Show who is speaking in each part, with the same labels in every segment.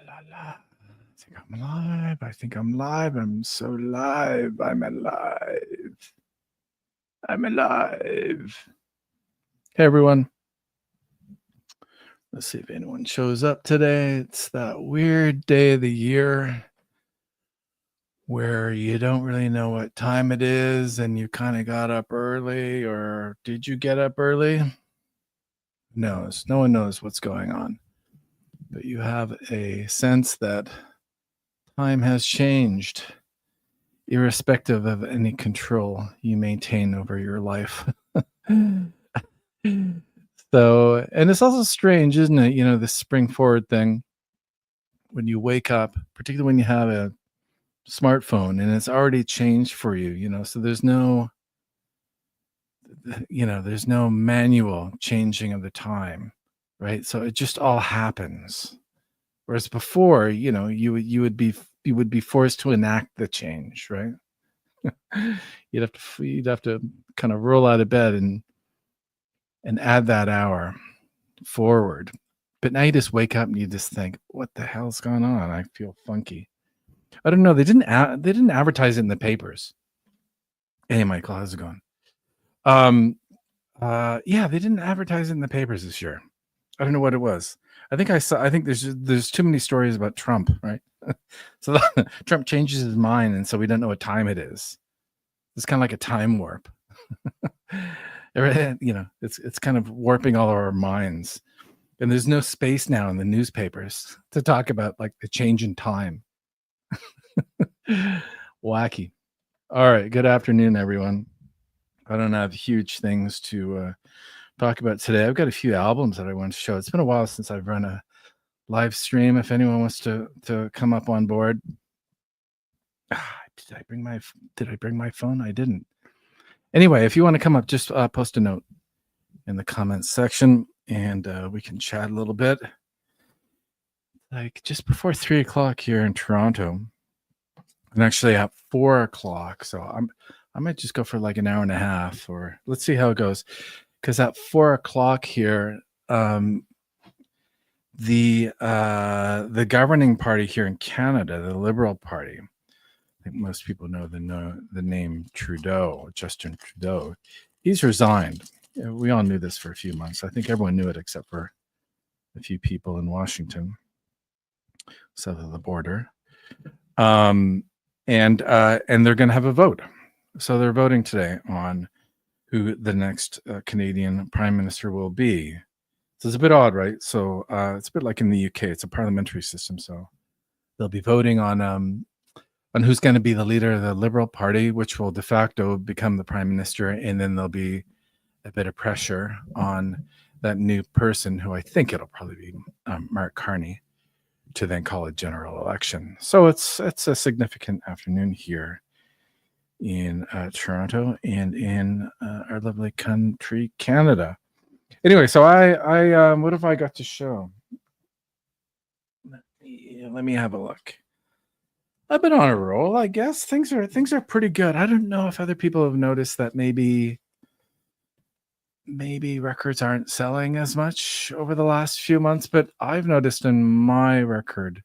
Speaker 1: la la. I think I'm live. I think I'm live. I'm so live. I'm alive. I'm alive. Hey, everyone. Let's see if anyone shows up today. It's that weird day of the year where you don't really know what time it is and you kind of got up early, or did you get up early? Who knows? No one knows what's going on. But you have a sense that time has changed, irrespective of any control you maintain over your life. So, and it's also strange, isn't it? You know, the spring forward thing. When you wake up, particularly when you have a smartphone and it's already changed for you, so there's no manual changing of the time, right? So it just all happens. Whereas before, you would be forced to enact the change, right? you'd have to kind of roll out of bed and add that hour forward. But now you just wake up and you just think, what the hell's going on? I feel funky. I don't know. They didn't advertise it in the papers. Hey, Michael, how's it going? Yeah, they didn't advertise it in the papers this year. I don't know what it was. I think there's too many stories about Trump, right? So Trump changes his mind, and so we don't know what time it is. It's kind of like a time warp. It's kind of warping all of our minds. And there's no space now in the newspapers to talk about like the change in time. Wacky. All right. Good afternoon, everyone. I don't have huge things to talk about today. I've got a few albums that I want to show. It's been a while since I've run a live stream. If anyone wants to come up on board. Did I bring my phone? I didn't. Anyway, if you want to come up, just post a note in the comments section and we can chat a little bit. Like just before 3 o'clock here in Toronto, and actually at 4 o'clock. So I might just go for like an hour and a half, or let's see how it goes. Because at 4 o'clock here, the governing party here in Canada, the Liberal Party, I think most people know the name Trudeau, Justin Trudeau. He's resigned. We all knew this for a few months. I think everyone knew it except for a few people in Washington, south of the border. And they're going to have a vote. So they're voting today on who the next Canadian Prime Minister will be. So it's a bit odd, right? So it's a bit like in the UK. It's a parliamentary system. So they'll be voting on who's going to be the leader of the Liberal Party, which will de facto become the Prime Minister. And then there'll be a bit of pressure on that new person, who I think it'll probably be Mark Carney, to then call a general election. So it's a significant afternoon here in Toronto and in our lovely country, Canada. Anyway, so I what have I got to show? Let me have a look. I've been on a roll, I guess. Things are pretty good. I don't know if other people have noticed that maybe records aren't selling as much over the last few months, but I've noticed in my record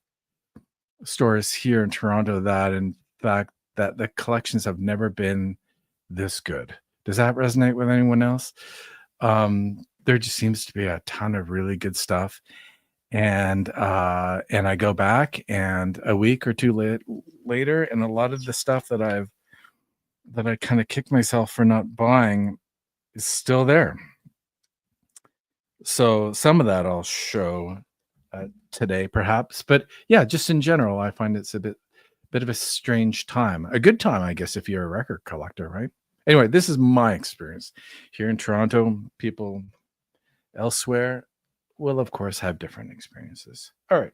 Speaker 1: stores here in Toronto that in fact that the collections have never been this good. Does that resonate with anyone else? There just seems to be a ton of really good stuff. And I go back and a week or two later, and a lot of the stuff that I kind of kicked myself for not buying is still there. So some of that I'll show today, perhaps. But yeah, just in general, I find it's a bit of a strange time. A good time, I guess, if you're a record collector, right? Anyway, this is my experience here in Toronto. People elsewhere will, of course, have different experiences. All right.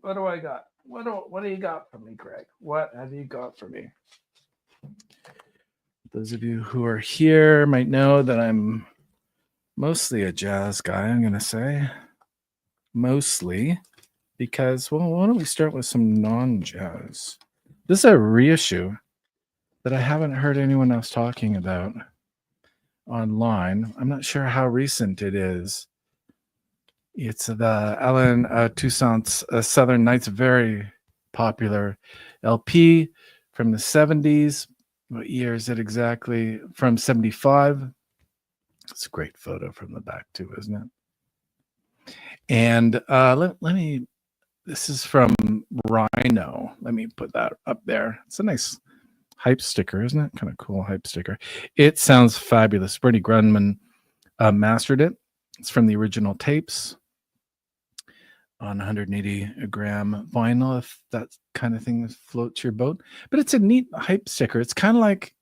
Speaker 1: What do I got? What do you got for me, Greg? What have you got for me? Those of you who are here might know that I'm mostly a jazz guy, I'm going to say. Mostly. Because, well, why don't we start with some non-jazz? This is a reissue that I haven't heard anyone else talking about online. I'm not sure how recent it is. It's the Alan Toussaint's Southern Nights, very popular LP from the 70s. What year is it exactly? From 75. It's a great photo from the back too, isn't it? And let me, this is from Rhino. Let me put that up there. It's a nice hype sticker, isn't it? Kind of cool hype sticker. It sounds fabulous. Bernie Grunman mastered it. It's from the original tapes on 180 gram vinyl, if that kind of thing floats your boat. But it's a neat hype sticker. It's kind of like,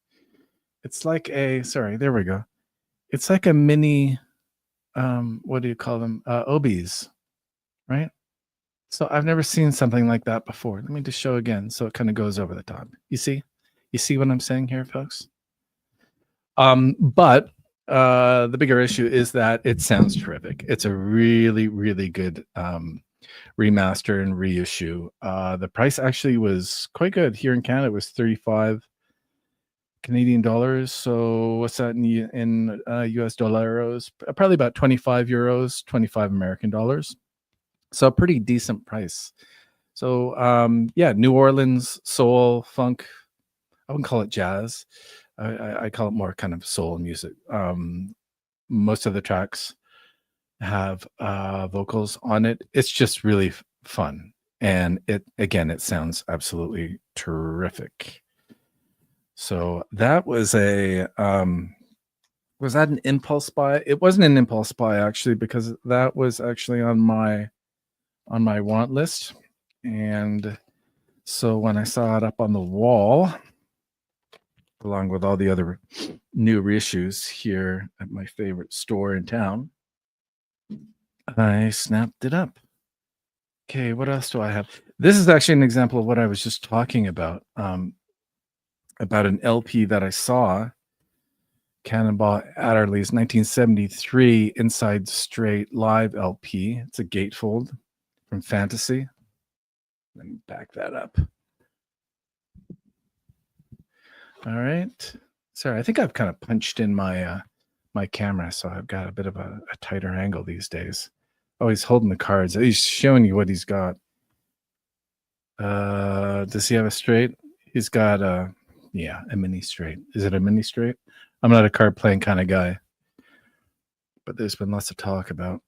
Speaker 1: it's like a, sorry, there we go. It's like a mini, what do you call them? Obies, right? So I've never seen something like that before. Let me just show again. So it kind of goes over the top. You see what I'm saying here, folks? But the bigger issue is that it sounds terrific. It's a really, really good remaster and reissue. The price actually was quite good here in Canada. It was 35 Canadian dollars. So what's that in US dollars? Probably about 25 euros, 25 American dollars. So a pretty decent price. So yeah, New Orleans soul funk. I wouldn't call it jazz. I call it more kind of soul music. Most of the tracks have vocals on it. It's just really fun, and it sounds absolutely terrific. So that was a was that an impulse buy? It wasn't an impulse buy actually, because that was actually on my want list. And so when I saw it up on the wall, along with all the other new reissues here at my favorite store in town, I snapped it up. Okay, what else do I have? This is actually an example of what I was just talking about an LP that I saw, Cannonball Adderley's 1973 Inside Straight live LP. It's a gatefold from Fantasy. Let me back that up. All right. Sorry, I think I've kind of punched in my my camera, so I've got a bit of a tighter angle these days. Oh, he's holding the cards. He's showing you what he's got. Does he have a straight? He's got a mini straight. Is it a mini straight? I'm not a card playing kind of guy, but there's been lots of talk about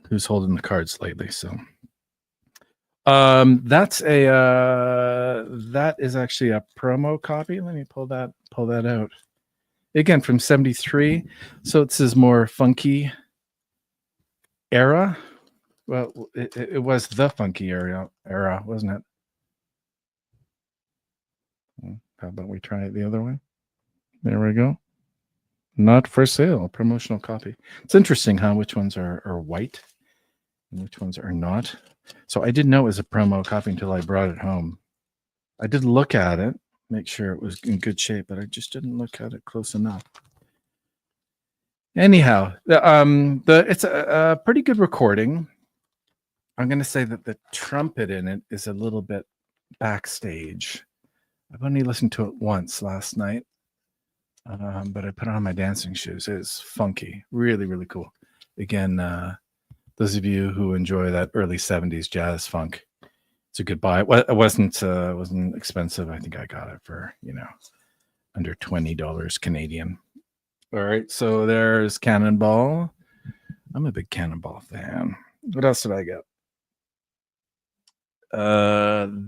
Speaker 1: who's holding the cards lately. So that is actually a promo copy. Let me pull that out. Again, from 73. So it's his more funky era. Well, it was the funky era, wasn't it? How about we try it the other way? There we go. Not for sale. Promotional copy. It's interesting how which ones are white and which ones are not. So I didn't know it was a promo copy until I brought it home. I did look at it, make sure it was in good shape, but I just didn't look at it close enough. Anyhow, it's a pretty good recording. I'm going to say that the trumpet in it is a little bit backstage. I've only listened to it once last night, but I put on my dancing shoes. It's funky, really, really cool. Again, those of you who enjoy that early 70s jazz funk, it's a good buy. It wasn't expensive. I think I got it for, under $20 Canadian. All right, so there's Cannonball. I'm a big Cannonball fan. What else did I get?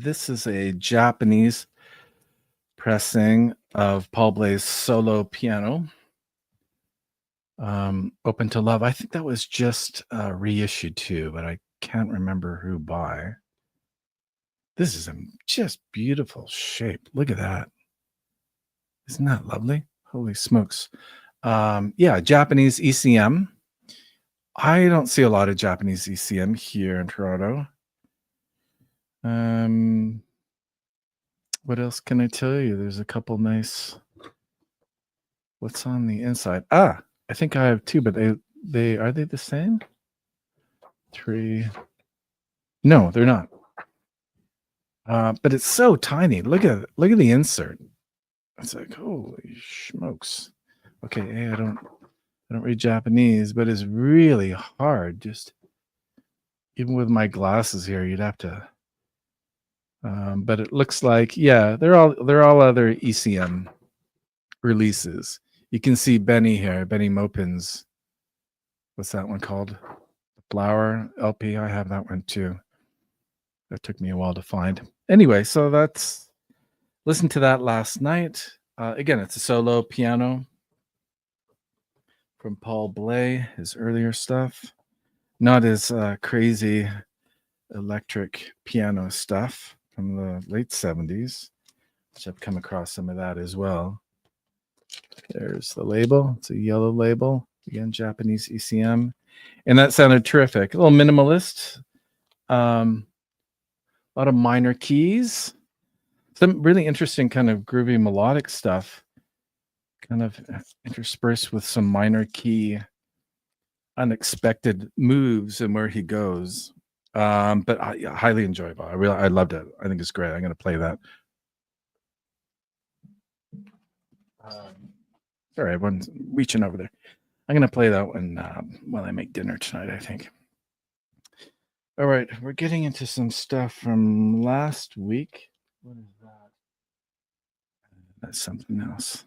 Speaker 1: This is a Japanese pressing of Paul Bley's solo piano. Open to Love. I think that was just reissued too, but I can't remember who by. This is a just beautiful shape. Look at that. Isn't that lovely? Holy smokes. Yeah, Japanese ECM. I don't see a lot of Japanese ECM here in Toronto. What else can I tell you? There's a couple nice. What's on the inside? I think I have two, but they are they the same? 3. No, they're not. But it's so tiny. Look at the insert. It's like, holy smokes. Okay, I don't read Japanese, but it's really hard. Just Even with my glasses here, you'd have to. But it looks like, yeah, they're all other ECM releases. You can see Benny here, Benny Maupin's. What's that one called? Flower LP. I have that one too. That took me a while to find. Anyway, so that's listened to that last night. Again, it's a solo piano from Paul Bley, his earlier stuff. Not as crazy electric piano stuff from the late 70s, which I've come across some of that as well. There's the label. It's a yellow label. Again, Japanese ECM. And that sounded terrific. A little minimalist. A lot of minor keys. Some really interesting kind of groovy melodic stuff. Kind of interspersed with some minor key unexpected moves and where he goes. But highly enjoyable. I loved it. I think it's great. I'm going to play that. Sorry, everyone's reaching over there. I'm going to play that one while I make dinner tonight, I think. All right, we're getting into some stuff from last week. What is that? That's something else.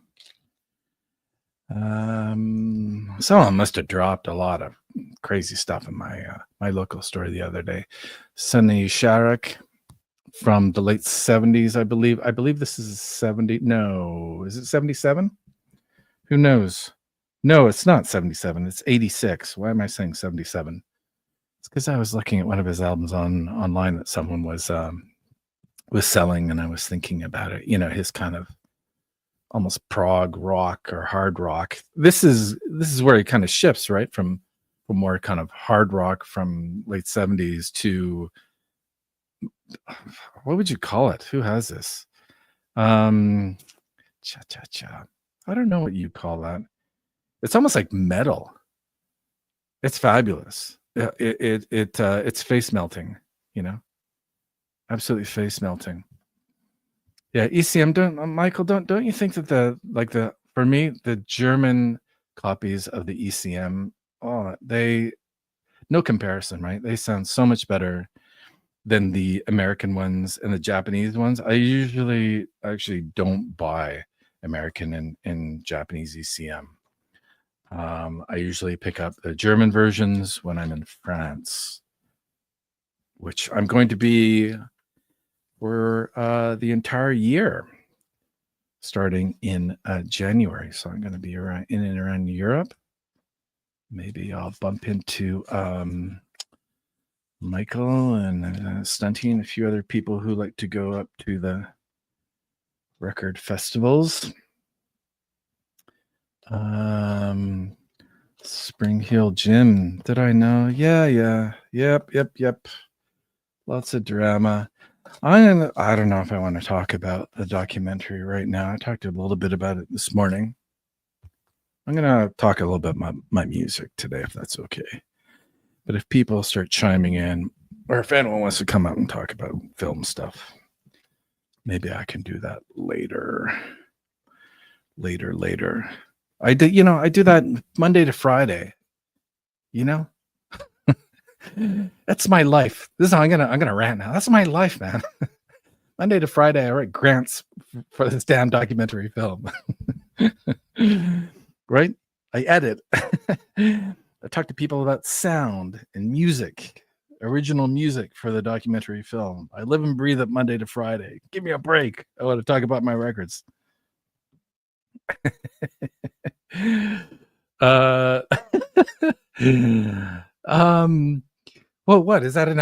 Speaker 1: Someone must have dropped a lot of crazy stuff in my local store the other day. Sonny Sharrock from the late 70s, I believe. I believe this is 70. No, is it 77? Who knows? No, it's not 77. It's 86. Why am I saying 77? It's because I was looking at one of his albums online that someone was selling, and I was thinking about it. You know, his kind of almost prog rock or hard rock. This is where he kind of shifts, right, from more kind of hard rock from late 70s to, what would you call it? Who has this? Cha-cha-cha. I don't know what you call that. It's almost like metal. It's fabulous. It's face melting, you know, absolutely face melting. Yeah, ECM. Michael, don't you think that for me, the German copies of the ECM, no comparison, right? They sound so much better than the American ones and the Japanese ones. I usually actually don't buy American and Japanese ECM. I usually pick up the German versions when I'm in France, which I'm going to be for the entire year, starting in January. So I'm going to be in and around Europe. Maybe I'll bump into Michael and Stunty and a few other people who like to go up to the record festivals. Spring Hill Gym. Did I know? Yeah. Yep. Lots of drama. I don't know if I want to talk about the documentary right now. I talked a little bit about it this morning. I'm going to talk a little bit about my music today, if that's okay. But if people start chiming in, or if anyone wants to come out and talk about film stuff, maybe I can do that later. I do that Monday to Friday. You know, that's my life. This is how I'm gonna rant now. That's my life, man. Monday to Friday, I write grants for this damn documentary film. Right? I edit. I talk to people about sound and music, original music for the documentary film. I live and breathe it Monday to Friday. Give me a break. I want to talk about my records. Well, what is that an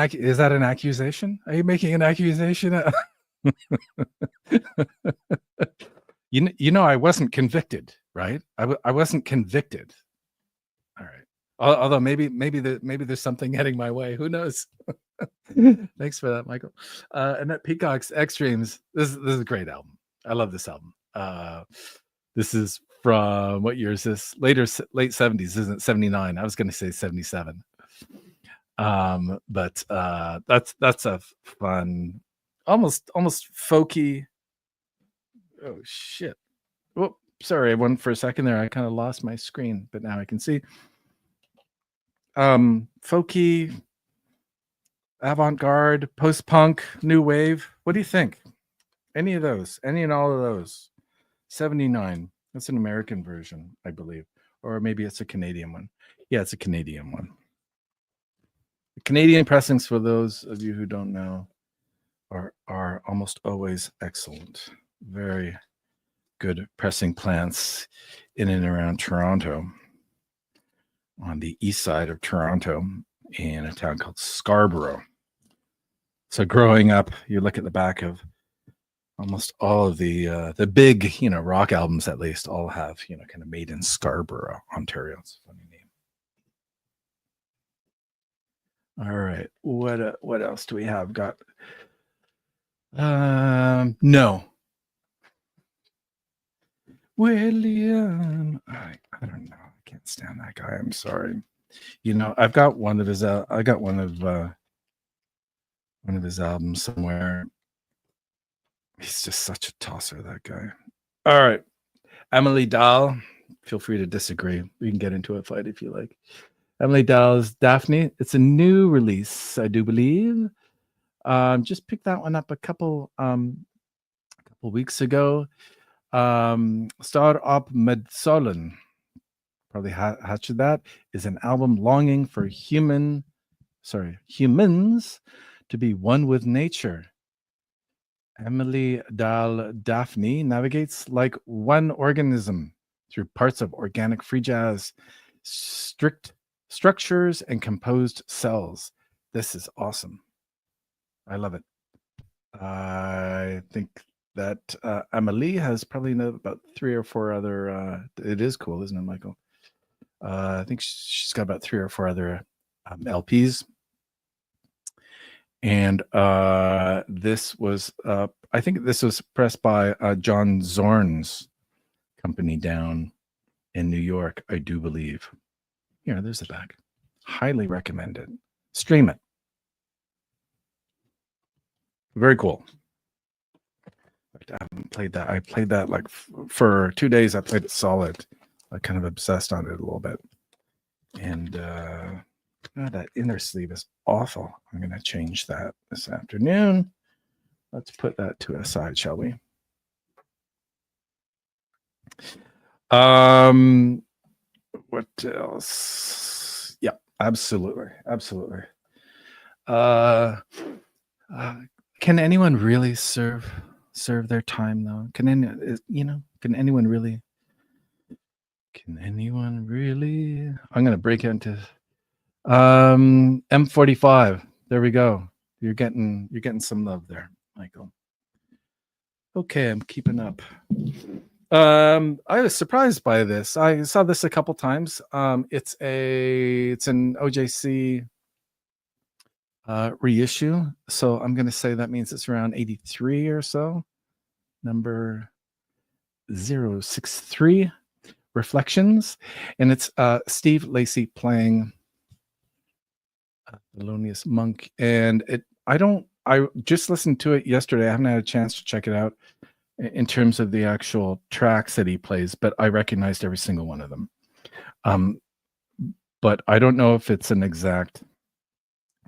Speaker 1: accusation? Are you making an accusation? You know, I wasn't convicted, right? I wasn't convicted. All right. Although maybe there's something heading my way. Who knows? Thanks for that, Michael. And that Peacock's Extremes. This is a great album. I love this album. This is from what year is this? Late 70s, isn't it? 79. I was going to say 77. But that's a fun, almost folky. Oh shit. Oh, sorry, everyone, for a second there. I kind of lost my screen, but now I can see. Folky, avant-garde, post-punk, new wave. What do you think? Any of those? Any and all of those? 79. That's an American version, I believe. Or maybe it's a Canadian one. Yeah, it's a Canadian one. The Canadian pressings, for those of you who don't know, are almost always excellent. Very good pressing plants in and around Toronto, on the east side of Toronto, in a town called Scarborough. So growing up, you look at the back of almost all of the big, rock albums, at least, all have, kind of made in Scarborough, Ontario. It's a funny name. All right. What else do we have? Got no. William. I don't know. I can't stand that guy. I'm sorry. I've got one of his albums somewhere. He's just such a tosser, that guy. All right. Emily Dahl. Feel free to disagree. We can get into a fight if you like. Emily Dahl's Daphne. It's a new release, I do believe. Just picked that one up a couple weeks ago. Star op med solen. Probably hatched that. Is an album longing for humans to be one with nature. Emily Dahl Daphne navigates like one organism through parts of organic free jazz, strict structures, and composed cells. This is awesome. I love it. I think that Emily has probably about 3 or 4 other. It is cool, isn't it, Michael? I think she's got about 3 or 4 other LPs. And this was, I think this was pressed by John Zorn's company down in New York, I do believe. Here, there's the back. Highly recommend it. Stream it. Very cool. I haven't played that. I played that like for 2 days. I played it solid. I kind of obsessed on it a little bit. And that inner sleeve is awful. I'm going to change that this afternoon. Let's put that to a side, shall we? What else? Yeah, absolutely. Can anyone really serve their time though? Can anyone really? I'm going to break into M45. There we go. You're getting some love there, Michael. Okay, I'm keeping up. I was surprised by this. I saw this a couple times. It's an OJC reissue. So I'm going to say that means it's around 83 or so. Number 063, Reflections. And it's Steve Lacy playing Thelonious Monk. And I just listened to it yesterday. I haven't had a chance to check it out in terms of the actual tracks that he plays, but I recognized every single one of them. But I don't know if it's an exact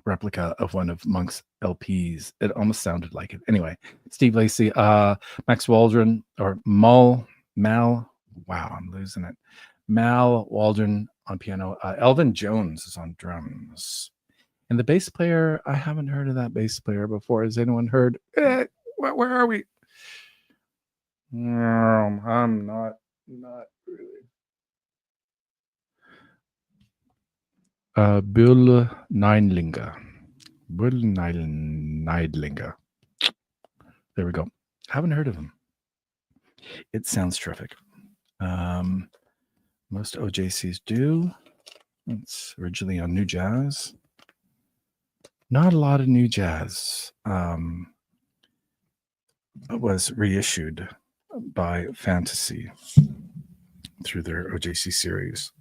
Speaker 1: replica of one of Monk's LPs. It almost sounded like it. Anyway, Steve Lacy, Max Waldron, or Mal, wow, I'm losing it. Mal Waldron on piano. Elvin Jones is on drums. And the bass player, I haven't heard of that bass player before. Has anyone heard? Where are we? No, I'm not really. Bull Neidlinger. There we go. Haven't heard of him. It sounds terrific. Most OJCs do. It's originally on New Jazz. Not a lot of New Jazz. It was reissued by Fantasy through their OJC series.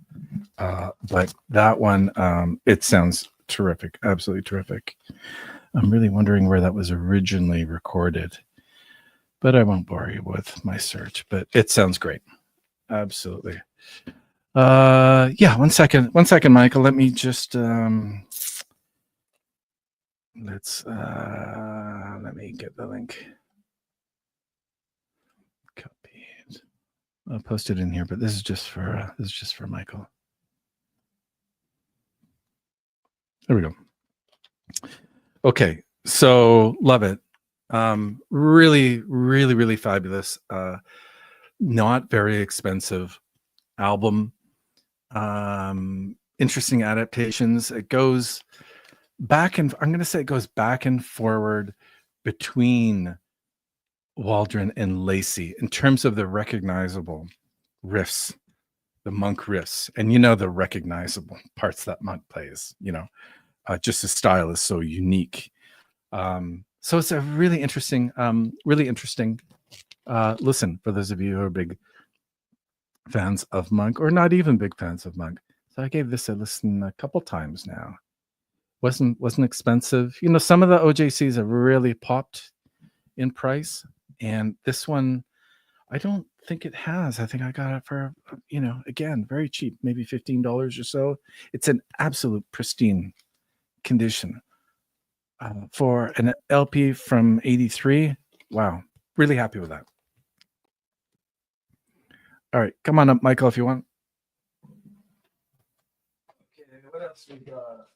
Speaker 1: But that one, it sounds terrific. Absolutely terrific. I'm really wondering where that was originally recorded. But I won't bore you with my search. But it sounds great. Absolutely. Yeah, one second, Michael. Let me just Let's let me get the link. Copy it. I'll post it in here, but this is just for Michael. There we go. Okay, so love it. Really, really, really fabulous. Not very expensive album. Interesting adaptations. It goes back and I'm going to say it goes back and forward between Waldron and Lacey in terms of the recognizable riffs, the Monk riffs, and the recognizable parts that Monk plays. Just his style is so unique. So it's a really interesting listen for those of you who are big fans of Monk or not even big fans of Monk. So I gave this a listen a couple times now. Wasn't expensive. Some of the OJCs have really popped in price, and this one I don't think it has. I think I got it for again, very cheap, maybe $15 or so. It's an absolute pristine condition. For an LP from '83, wow, really happy with that. All right, come on up, Michael, if you want. Okay, what else we got?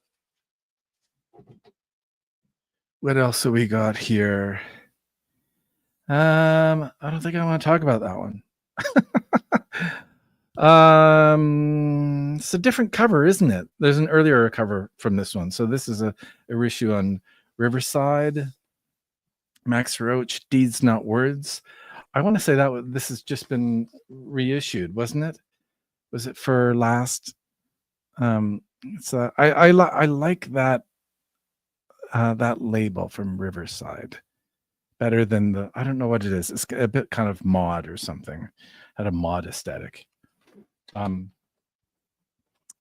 Speaker 1: What else have we got here? I don't think I want to talk about that one. It's a different cover, isn't it? There's an earlier cover from this one. So this is a reissue on Riverside. Max Roach, Deeds Not Words. I want to say that this has just been reissued, wasn't it? Was it for last? It's I like that that label from Riverside better than the, I don't know what it is. It's a bit kind of mod or something. Had a mod aesthetic.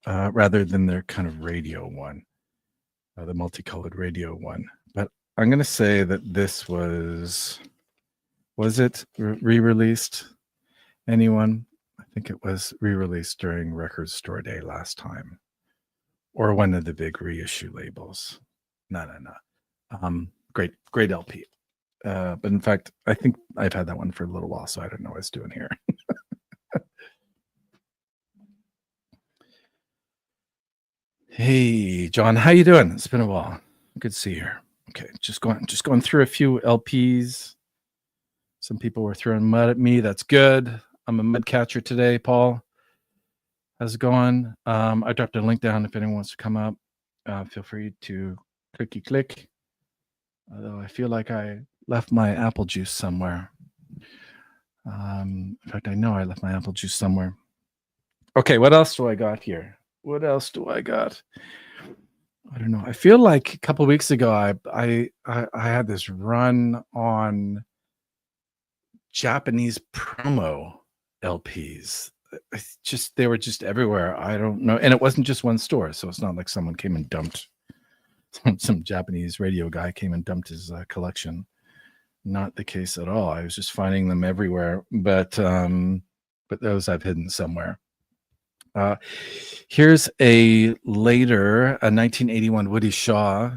Speaker 1: Rather than their kind of radio one, the multicolored radio one. But I'm going to say that this was it re-released? Anyone? I think it was re-released during Record Store Day last time, or one of the big reissue labels. No. Great LP. But in fact, I think I've had that one for a little while, so I don't know what it's doing here. Hey, John, how you doing? It's been a while. Good to see you here. Okay, just going through a few LPs. Some people were throwing mud at me. That's good. I'm a mud catcher today, Paul. How's it going? I dropped a link down if anyone wants to come up. Feel free to click. Although I feel like I left my apple juice somewhere. In fact, I know I left my apple juice somewhere. Okay, what else do I got here? What else do I got? I don't know. I feel like a couple of weeks ago, I had this run on Japanese promo LPs. They were just everywhere. I don't know, and it wasn't just one store, so it's not like someone came and dumped. Some Japanese radio guy came and dumped his collection. Not the case at all. I was just finding them everywhere, but those I've hidden somewhere. Here's a 1981 Woody Shaw.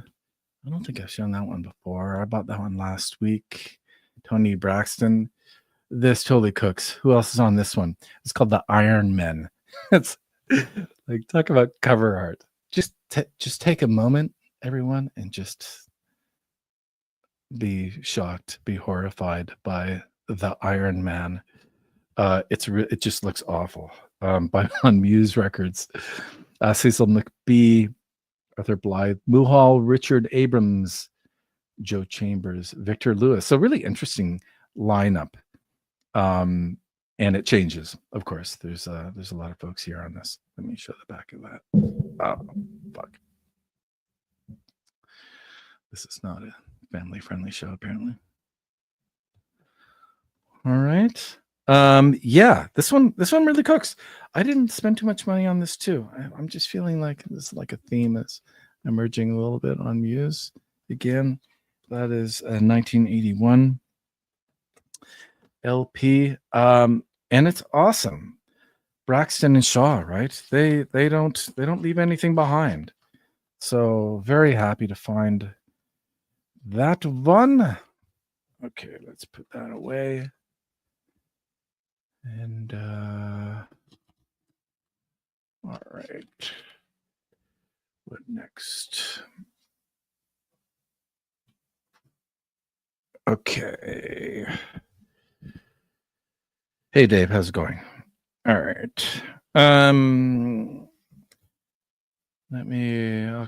Speaker 1: I don't think I've shown that one before. I bought that one last week. Tony Braxton. This totally cooks. Who else is on this one? It's called The Iron Men. It's like, talk about cover art. Just take a moment, everyone, and just be shocked, be horrified by The Iron Man. It just looks awful. On Muse Records. Cecil McBee, Arthur Blythe, Muhal, Richard Abrams, Joe Chambers, Victor Lewis. So really interesting lineup. And it changes, of course. There's a lot of folks here on this. Let me show the back of that. Oh, fuck. This is not a family-friendly show, apparently. All right. Yeah, this one really cooks. I didn't spend too much money on this too. I'm just feeling like this is like a theme that's emerging a little bit on Muse again. That is a 1981 LP, and it's awesome. Braxton and Shaw, right? They don't leave anything behind. So very happy to find that one. Okay, let's put that away. And all right. What next? Okay. Hey Dave, how's it going? All right. I'll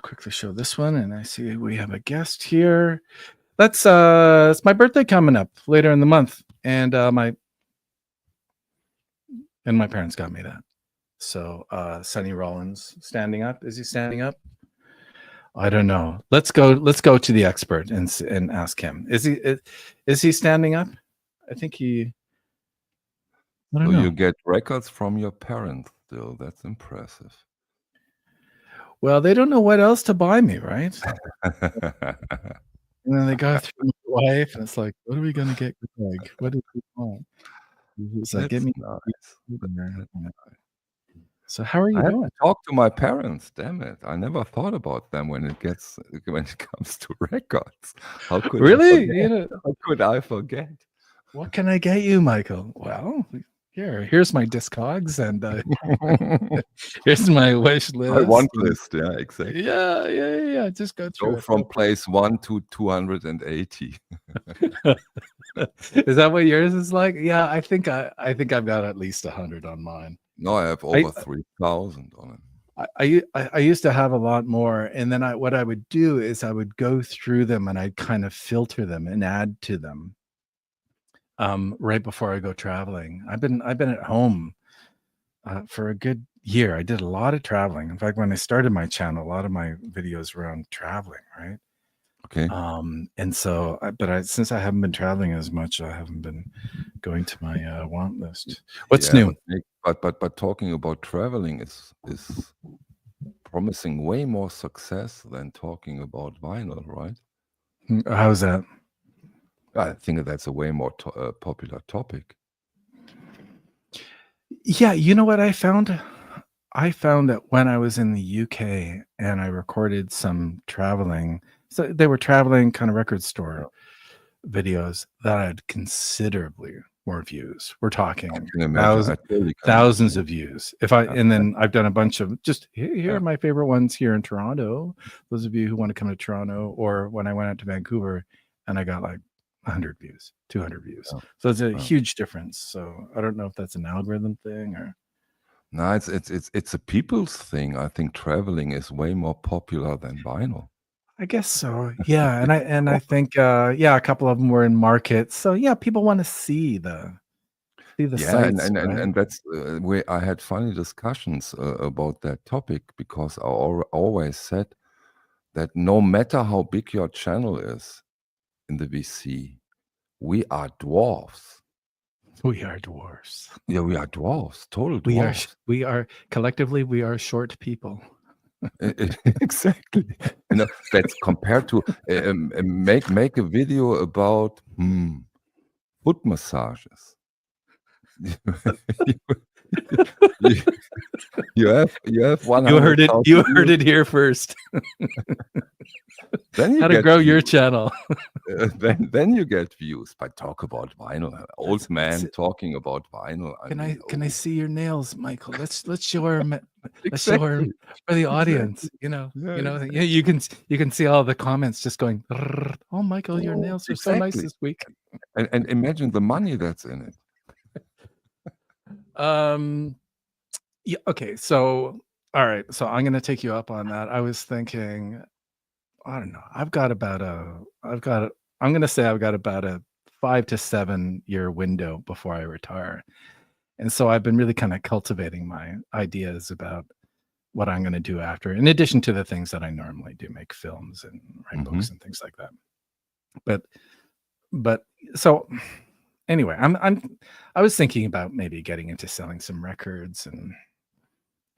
Speaker 1: quickly show this one, and I see we have a guest here. It's my birthday coming up later in the month, and my parents got me that. So Sonny Rollins standing up. Is he standing up? I don't know. Let's go to the expert and ask him. Is he standing up? I think he. I don't
Speaker 2: So
Speaker 1: know.
Speaker 2: you get records from your parents still. That's impressive.
Speaker 1: Well, they don't know what else to buy me, right? And then they go through my wife, and it's like, what are we gonna get Greg? What do we want? He's like, get me.
Speaker 2: Nice.
Speaker 1: So how are you
Speaker 2: I have
Speaker 1: doing?
Speaker 2: to talk to my parents. Damn it! I never thought about them when it comes to records. How could
Speaker 1: Really?
Speaker 2: I forget? How could I forget?
Speaker 1: What can I get you, Michael? Well, here's my Discogs, and here's my wish list.
Speaker 2: My want list. Yeah, exactly.
Speaker 1: Yeah. Just go through it.
Speaker 2: From place 1 to 280.
Speaker 1: Is that what yours is like? Yeah, I think I've got at least 100 on mine.
Speaker 2: No, I have over 3,000 on it.
Speaker 1: I used to have a lot more, and then what I would do is I would go through them and I'd kind of filter them and add to them. Right before I go traveling. I've been at home for a good year. I did a lot of traveling. In fact, when I started my channel, a lot of my videos were on traveling, right?
Speaker 2: Okay.
Speaker 1: And so, since I haven't been traveling as much, I haven't been going to my want list. What's new?
Speaker 2: But talking about traveling is promising way more success than talking about vinyl, right?
Speaker 1: How's that?
Speaker 2: I think that's a way more popular topic.
Speaker 1: Yeah, you know what I found? I found that when I was in the UK and I recorded some traveling, so they were traveling kind of record store videos that had considerably more views. We're talking thousands of views. And then I've done a bunch of just here are my favorite ones here in Toronto. Those of you who want to come to Toronto, or when I went out to Vancouver and I got like 100 views, 200 views. So it's a huge difference. So I don't know if that's an algorithm thing or.
Speaker 2: No, it's a people's thing. I think traveling is way more popular than vinyl.
Speaker 1: I guess so. Yeah, and I think a couple of them were in markets. So yeah, people want to see the sites,
Speaker 2: and that's where I had funny discussions about that topic, because I always said that no matter how big your channel is in the VC, we are dwarfs.
Speaker 1: We are dwarfs.
Speaker 2: Yeah, we are dwarfs. Total dwarfs.
Speaker 1: We are collectively we are short people.
Speaker 2: Exactly. That's compared to make a video about foot massages. you have 100.
Speaker 1: You heard it here first.
Speaker 2: Then you
Speaker 1: how to grow your channel.
Speaker 2: then you get views. But talk about vinyl. Old man talking about vinyl.
Speaker 1: Can I see your nails, Michael? Let's show her. Let's show her for the audience.
Speaker 2: Exactly.
Speaker 1: You can see all the comments just going. Oh, Michael, your nails are so nice this week.
Speaker 2: And imagine the money that's in it.
Speaker 1: Yeah. Okay. So, all right. So I'm going to take you up on that. I was thinking, I don't know. I'm going to say I've got about a 5 to 7 year window before I retire. And so I've been really kind of cultivating my ideas about what I'm going to do after, in addition to the things that I normally do, make films and write books and things like that. But so anyway, I was thinking about maybe getting into selling some records, and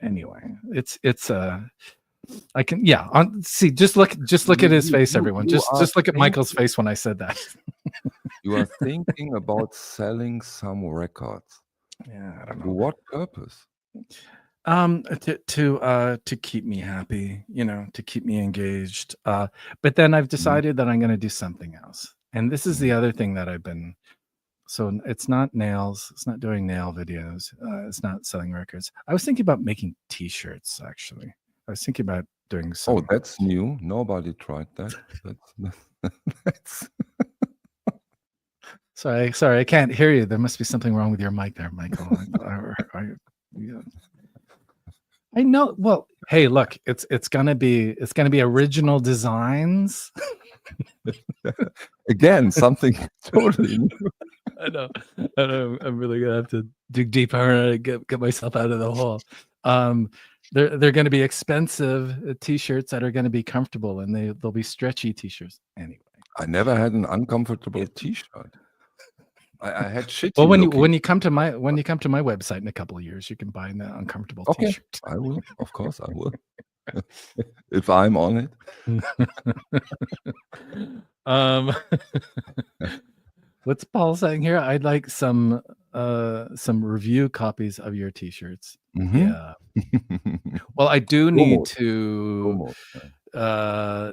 Speaker 1: anyway, it's I can see, just look at his face, everyone. Just look at Michael's face when I said that.
Speaker 2: You are thinking about selling some records.
Speaker 1: Yeah, I don't know.
Speaker 2: For what purpose?
Speaker 1: To keep me happy, to keep me engaged. But then I've decided that I'm going to do something else. And this is the other thing that I've been. So it's not nails. It's not doing nail videos. It's not selling records. I was thinking about making T-shirts. Actually, I was thinking about doing some.
Speaker 2: Oh, that's new. Nobody tried that. That's
Speaker 1: Sorry, I can't hear you. There must be something wrong with your mic there, Michael. I know. Well, hey, look, it's gonna be original designs.
Speaker 2: again something totally new.
Speaker 1: I know. I'm really gonna have to dig deeper and get myself out of the hole. They're going to be expensive T-shirts that are going to be comfortable, and they'll be stretchy T-shirts anyway.
Speaker 2: I never had an uncomfortable T-shirt. I had shitty.
Speaker 1: Well, when you come to my website in a couple of years, you can buy an uncomfortable T-shirt.
Speaker 2: I will, of course, I will. If I'm on
Speaker 1: it. What's Paul saying here? I'd like some review copies of your T-shirts. Yeah. Well, I do need to. I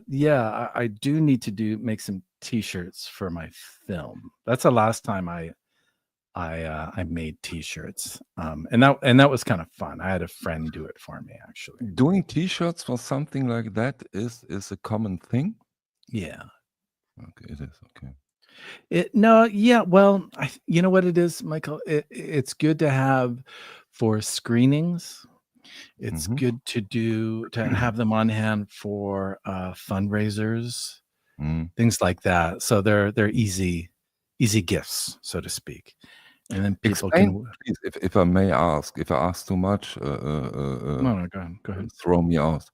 Speaker 1: do need to make some T-shirts for my film. That's the last time I made T-shirts, and that was kind of fun. I had a friend do it for me, actually.
Speaker 2: Doing T-shirts for something like that is a common thing.
Speaker 1: Yeah.
Speaker 2: Okay, it is okay.
Speaker 1: Well, you know what it is, Michael. It's good to have for screenings. It's good to have them on hand for fundraisers, things like that. So they're easy gifts, so to speak. And then people can.
Speaker 2: Please, if I may ask, if I ask too much,
Speaker 1: No, go ahead.
Speaker 2: Throw me out.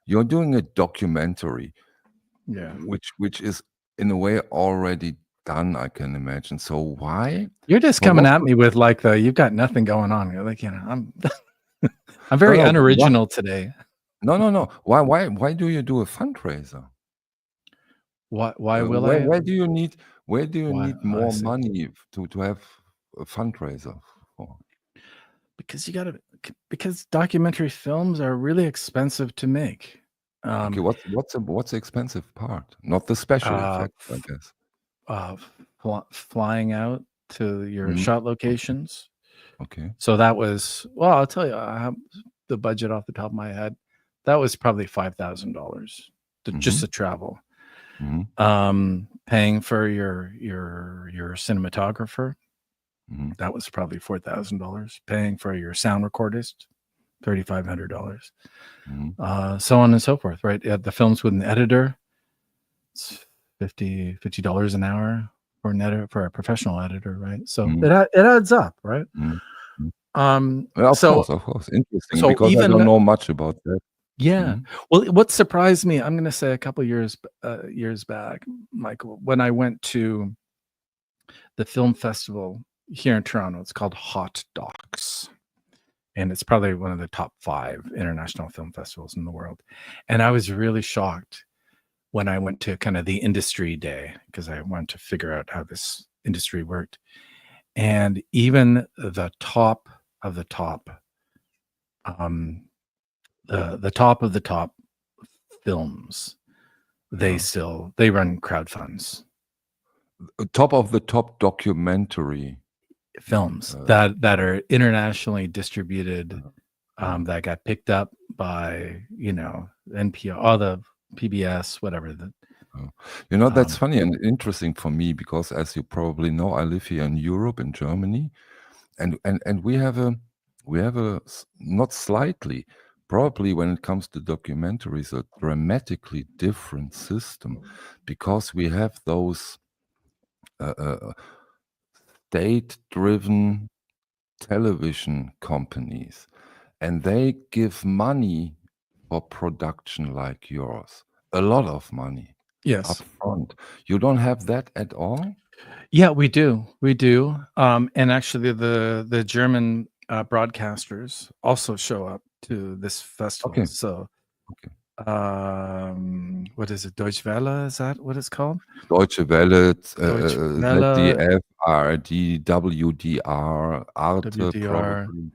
Speaker 2: You're doing a documentary, which is in a way already done, I can imagine. So why?
Speaker 1: You're just coming at me with like you've got nothing going on. You're like, I'm very unoriginal today.
Speaker 2: No. Why do you do a fundraiser?
Speaker 1: Why will I?
Speaker 2: Where do you need more money to have a fundraiser for?
Speaker 1: Because documentary films are really expensive to make.
Speaker 2: Okay, what's the expensive part? Not the special effects, I guess.
Speaker 1: Flying out to your shot locations.
Speaker 2: Okay.
Speaker 1: So that was, well, I'll tell you, I have the budget off the top of my head. That was probably $5,000 just to travel. Paying for your cinematographer, that was probably $4,000. Paying for your sound recordist, $3,500. So on and so forth, right? The films with an editor, it's $50 an hour for an editor, for a professional editor, right? So it adds up, right?
Speaker 2: Of course, interesting. So because I don't know much about that.
Speaker 1: Yeah. Well, what surprised me, I'm going to say a couple years back, Michael, when I went to the film festival here in Toronto. It's called Hot Docs, and it's probably one of the top 5 international film festivals in the world. And I was really shocked when I went to kind of the industry day, because I wanted to figure out how this industry worked. And even the top of the top, the top of the top films, they run crowdfunds.
Speaker 2: Top of the top documentary
Speaker 1: films that are internationally distributed, that got picked up by NPR, all the PBS, whatever.
Speaker 2: That's funny and interesting for me, because as you probably know, I live here in Europe, in Germany, and we have a not slightly, probably when it comes to documentaries, a dramatically different system, because we have those state-driven television companies, and they give money for production like yours, a lot of money.
Speaker 1: Yes.
Speaker 2: Up front. You don't have that at all?
Speaker 1: Yeah, we do. And actually the German broadcasters also show up to this festival.
Speaker 2: Okay.
Speaker 1: So what is it? Deutsche Welle, is that what it's called?
Speaker 2: Deutsche Welle, ZDF, ARD, WDR, Arte, probably.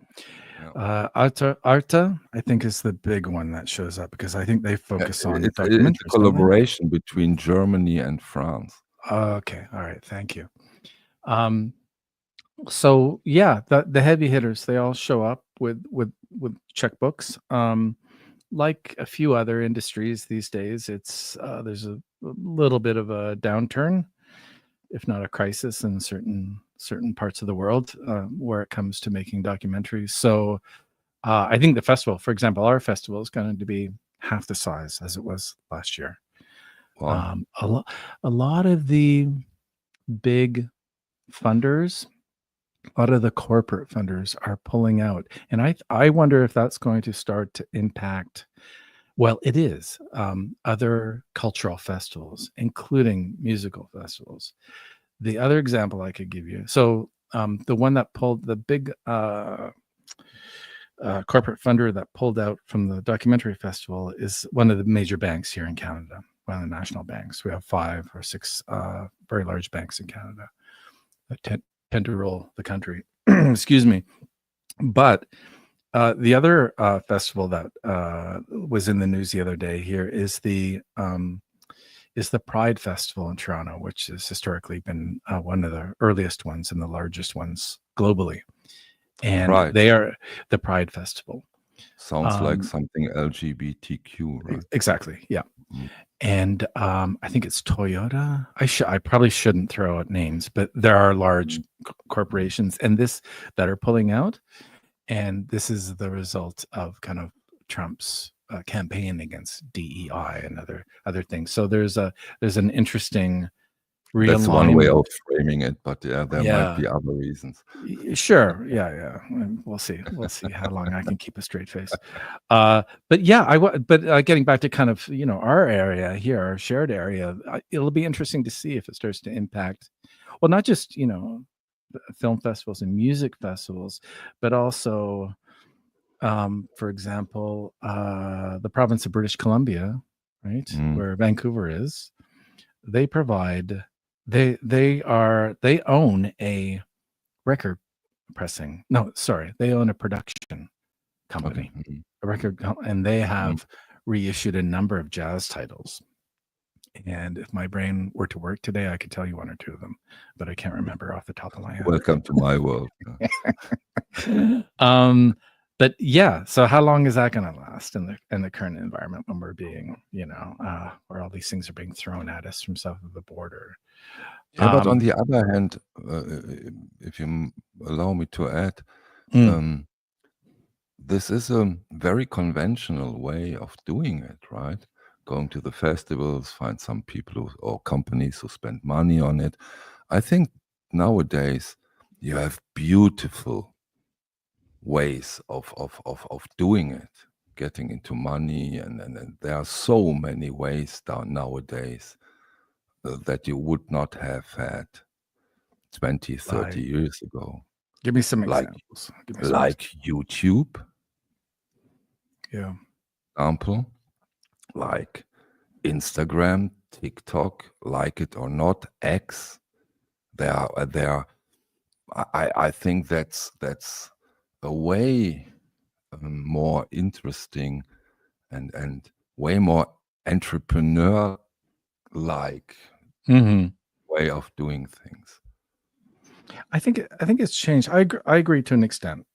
Speaker 1: Arta, I think, is the big one that shows up because I think they focus on
Speaker 2: It's a
Speaker 1: documentaries, don't they?
Speaker 2: collaboration between Germany and France.
Speaker 1: Okay, all right, thank you. So yeah, the heavy hitters, they all show up with checkbooks. Like a few other industries these days, it's there's a little bit of a downturn, if not a crisis, in certain parts of the world where it comes to making documentaries. So I think the festival, for example, our festival is going to be half the size as it was last year.
Speaker 2: Wow.
Speaker 1: A lot of the big funders, a lot of the corporate funders are pulling out, and I wonder if that's going to start to impact. Well, it is other cultural festivals, including musical festivals. The other example I could give you, so the one that pulled the big corporate funder that pulled out from the documentary festival is one of the major banks here in Canada, one of the national banks. We have 5 or 6 very large banks in Canada that tend to rule the country. Excuse me. But the other festival that was in the news the other day here is the Pride Festival in Toronto, which has historically been one of the earliest ones and the largest ones globally. And
Speaker 2: Pride
Speaker 1: they are the Pride Festival.
Speaker 2: sounds like something LGBTQ, right?
Speaker 1: Exactly. Yeah.
Speaker 2: Mm.
Speaker 1: And I think it's Toyota. I probably shouldn't throw out names, but there are large corporations and that are pulling out. And this is the result of kind of Trump's campaign against DEI and other things. So there's an interesting
Speaker 2: That's one way
Speaker 1: realignment.
Speaker 2: of framing it, but yeah, there might
Speaker 1: Yeah.
Speaker 2: be other reasons.
Speaker 1: Sure. Yeah. We'll see. We'll see how long I can keep a straight face. But yeah, getting back to kind of, our area here, our shared area, it'll be interesting to see if it starts to impact, well, not just, film festivals and music festivals, but also, for example, the province of British Columbia, right, where Vancouver is, they provide, they own a record pressing. No, sorry, they own a production company,
Speaker 2: Okay.
Speaker 1: and they have reissued a number of jazz titles. And if my brain were to work today, I could tell you 1 or 2 of them, but I can't remember off the top of my head.
Speaker 2: Welcome to my world.
Speaker 1: But yeah, so how long is that going to last in the current environment when we're being, where all these things are being thrown at us from south of the border?
Speaker 2: Yeah, but on the other hand, if you allow me to add, this is a very conventional way of doing it, right? Going to the festivals, find some people or companies who spend money on it. I think nowadays you have beautiful ways of doing it, getting into money, and there are so many ways nowadays that you would not have had 20, 30 years ago.
Speaker 1: Give me some examples.
Speaker 2: Like YouTube.
Speaker 1: Yeah.
Speaker 2: Example, like Instagram, TikTok, like it or not, X. I think that's a way more interesting and way more entrepreneur-like way of doing things.
Speaker 1: I think it's changed. I agree to an extent.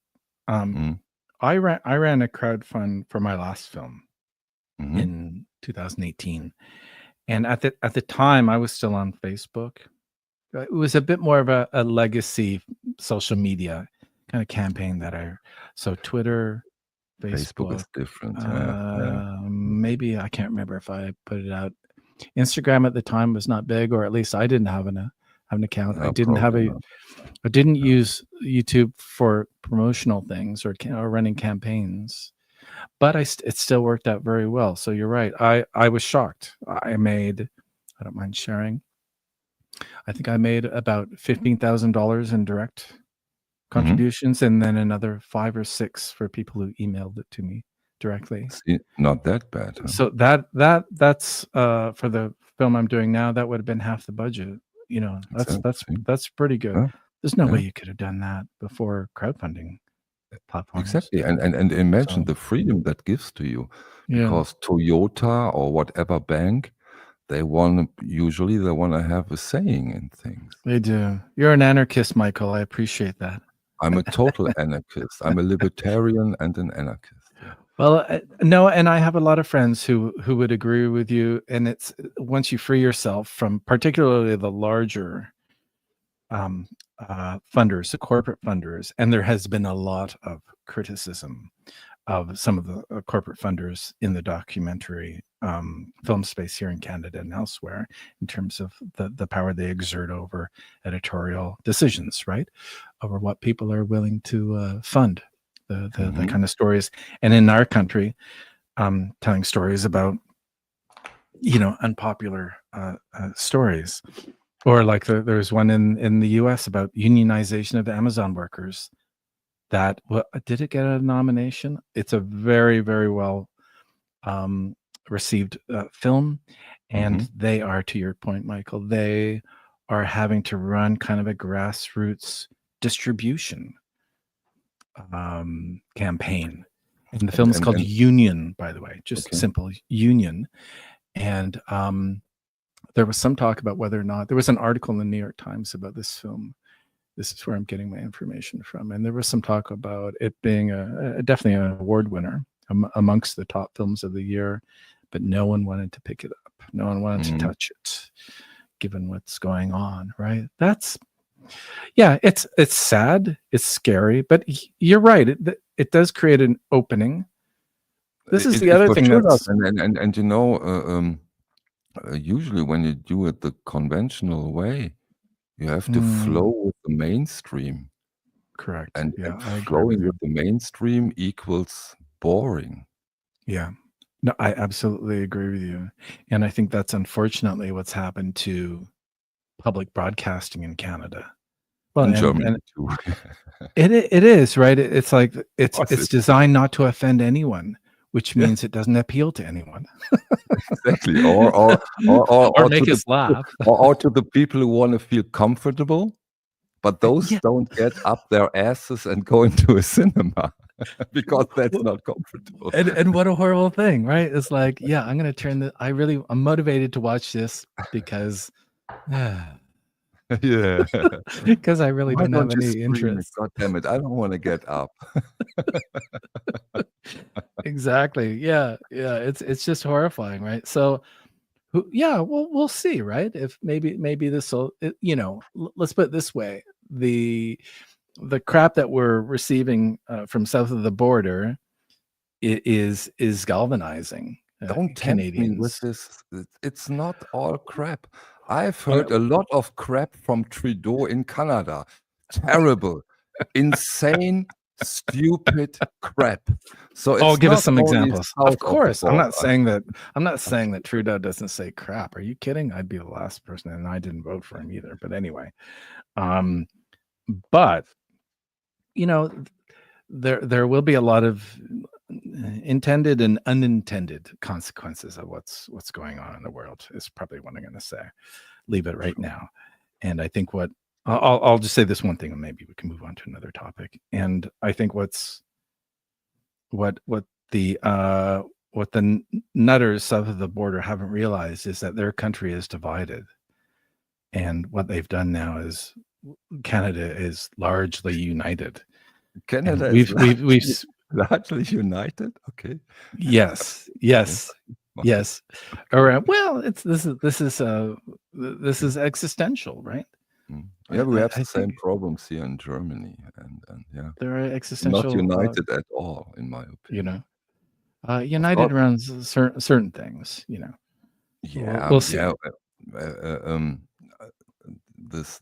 Speaker 1: I ran a crowdfund for my last film in 2018, and at the time I was still on Facebook. It was a bit more of a legacy social media kind of campaign so Twitter, Facebook
Speaker 2: is different.
Speaker 1: Maybe I can't remember if I put it out. Instagram at the time was not big, or at least I didn't have an account. I didn't use YouTube for promotional things or running campaigns, but it still worked out very well. So you're right. I was shocked. I don't mind sharing, I think I made about $15,000 in direct contributions, and then another 5 or 6 for people who emailed it to me directly.
Speaker 2: See, not that bad. Huh?
Speaker 1: So that's for the film I'm doing now. That would have been half the budget. That's pretty good. There's no way you could have done that before crowdfunding. platforms.
Speaker 2: Exactly. And imagine
Speaker 1: So,
Speaker 2: the freedom that gives to you,
Speaker 1: yeah,
Speaker 2: because Toyota or whatever bank, usually they want to have a saying in things.
Speaker 1: they do. You're an anarchist, Michael. I appreciate that.
Speaker 2: I'm a total anarchist. I'm a libertarian and an anarchist. Yeah.
Speaker 1: Well, no, and I have a lot of friends who would agree with you. And it's once you free yourself from particularly the larger funders, the corporate funders, and there has been a lot of criticism of some of the corporate funders in the documentary film space here in Canada and elsewhere, in terms of the power they exert over editorial decisions, right? Over what people are willing to fund, the kind of stories. And in our country, telling stories about, unpopular stories. Or like there's one in the US about unionization of Amazon workers. That did it get a nomination? It's a very, very well received film, and they are, to your point, Michael, they are having to run kind of a grassroots distribution campaign. And the film is called Union, by the way, just simple Union. And there was some talk about whether or not there was an article in the New York Times about this film. This is where I'm getting my information from. And there was some talk about it being definitely an award winner amongst the top films of the year, but no one wanted to pick it up. No one wanted to touch it, given what's going on, right? It's sad. It's scary, but you're right. It does create an opening. This is the other thing that's...
Speaker 2: And usually when you do it the conventional way, you have to flow with the mainstream.
Speaker 1: Correct.
Speaker 2: And
Speaker 1: I
Speaker 2: flowing with the mainstream equals boring.
Speaker 1: Yeah. No, I absolutely agree with you. And I think that's unfortunately what's happened to public broadcasting in Canada. Well,
Speaker 2: in Germany too.
Speaker 1: it is, right? It's like it's designed not to offend anyone, which means it doesn't appeal to anyone.
Speaker 2: Exactly. Or
Speaker 1: make us laugh.
Speaker 2: Or to the people who want to feel comfortable, but those don't get up their asses and go into a cinema because that's not comfortable.
Speaker 1: And what a horrible thing, right? It's like, I'm going to turn I'm motivated to watch this because because I really don't have any interest.
Speaker 2: God damn it, I don't want to get up.
Speaker 1: Exactly. Yeah. It's just horrifying, right? So we'll see, right? If maybe this will, let's put it this way. The crap that we're receiving from south of the border is galvanizing
Speaker 2: Don't tempt me with this. It's not all crap. I've heard a lot of crap from Trudeau in Canada. Terrible, insane, stupid crap. So
Speaker 1: give us some examples. Of course, I'm not saying that Trudeau doesn't say crap. Are you kidding? I'd be the last person, and I didn't vote for him either. But anyway, but there will be a lot of intended and unintended consequences of what's going on in the world, is probably what I'm going to say. Leave it right now. And I think I'll just say this one thing, and maybe we can move on to another topic. And I think what the nutters south of the border haven't realized is that their country is divided. And what they've done now is Canada is largely united.
Speaker 2: Canada is largely united. Okay.
Speaker 1: Yes. All right. Well, this is existential, right?
Speaker 2: Yeah, we have the same problems here in Germany, and
Speaker 1: there are existential.
Speaker 2: Not united at all, in my opinion.
Speaker 1: United around certain things.
Speaker 2: Yeah,
Speaker 1: we'll see.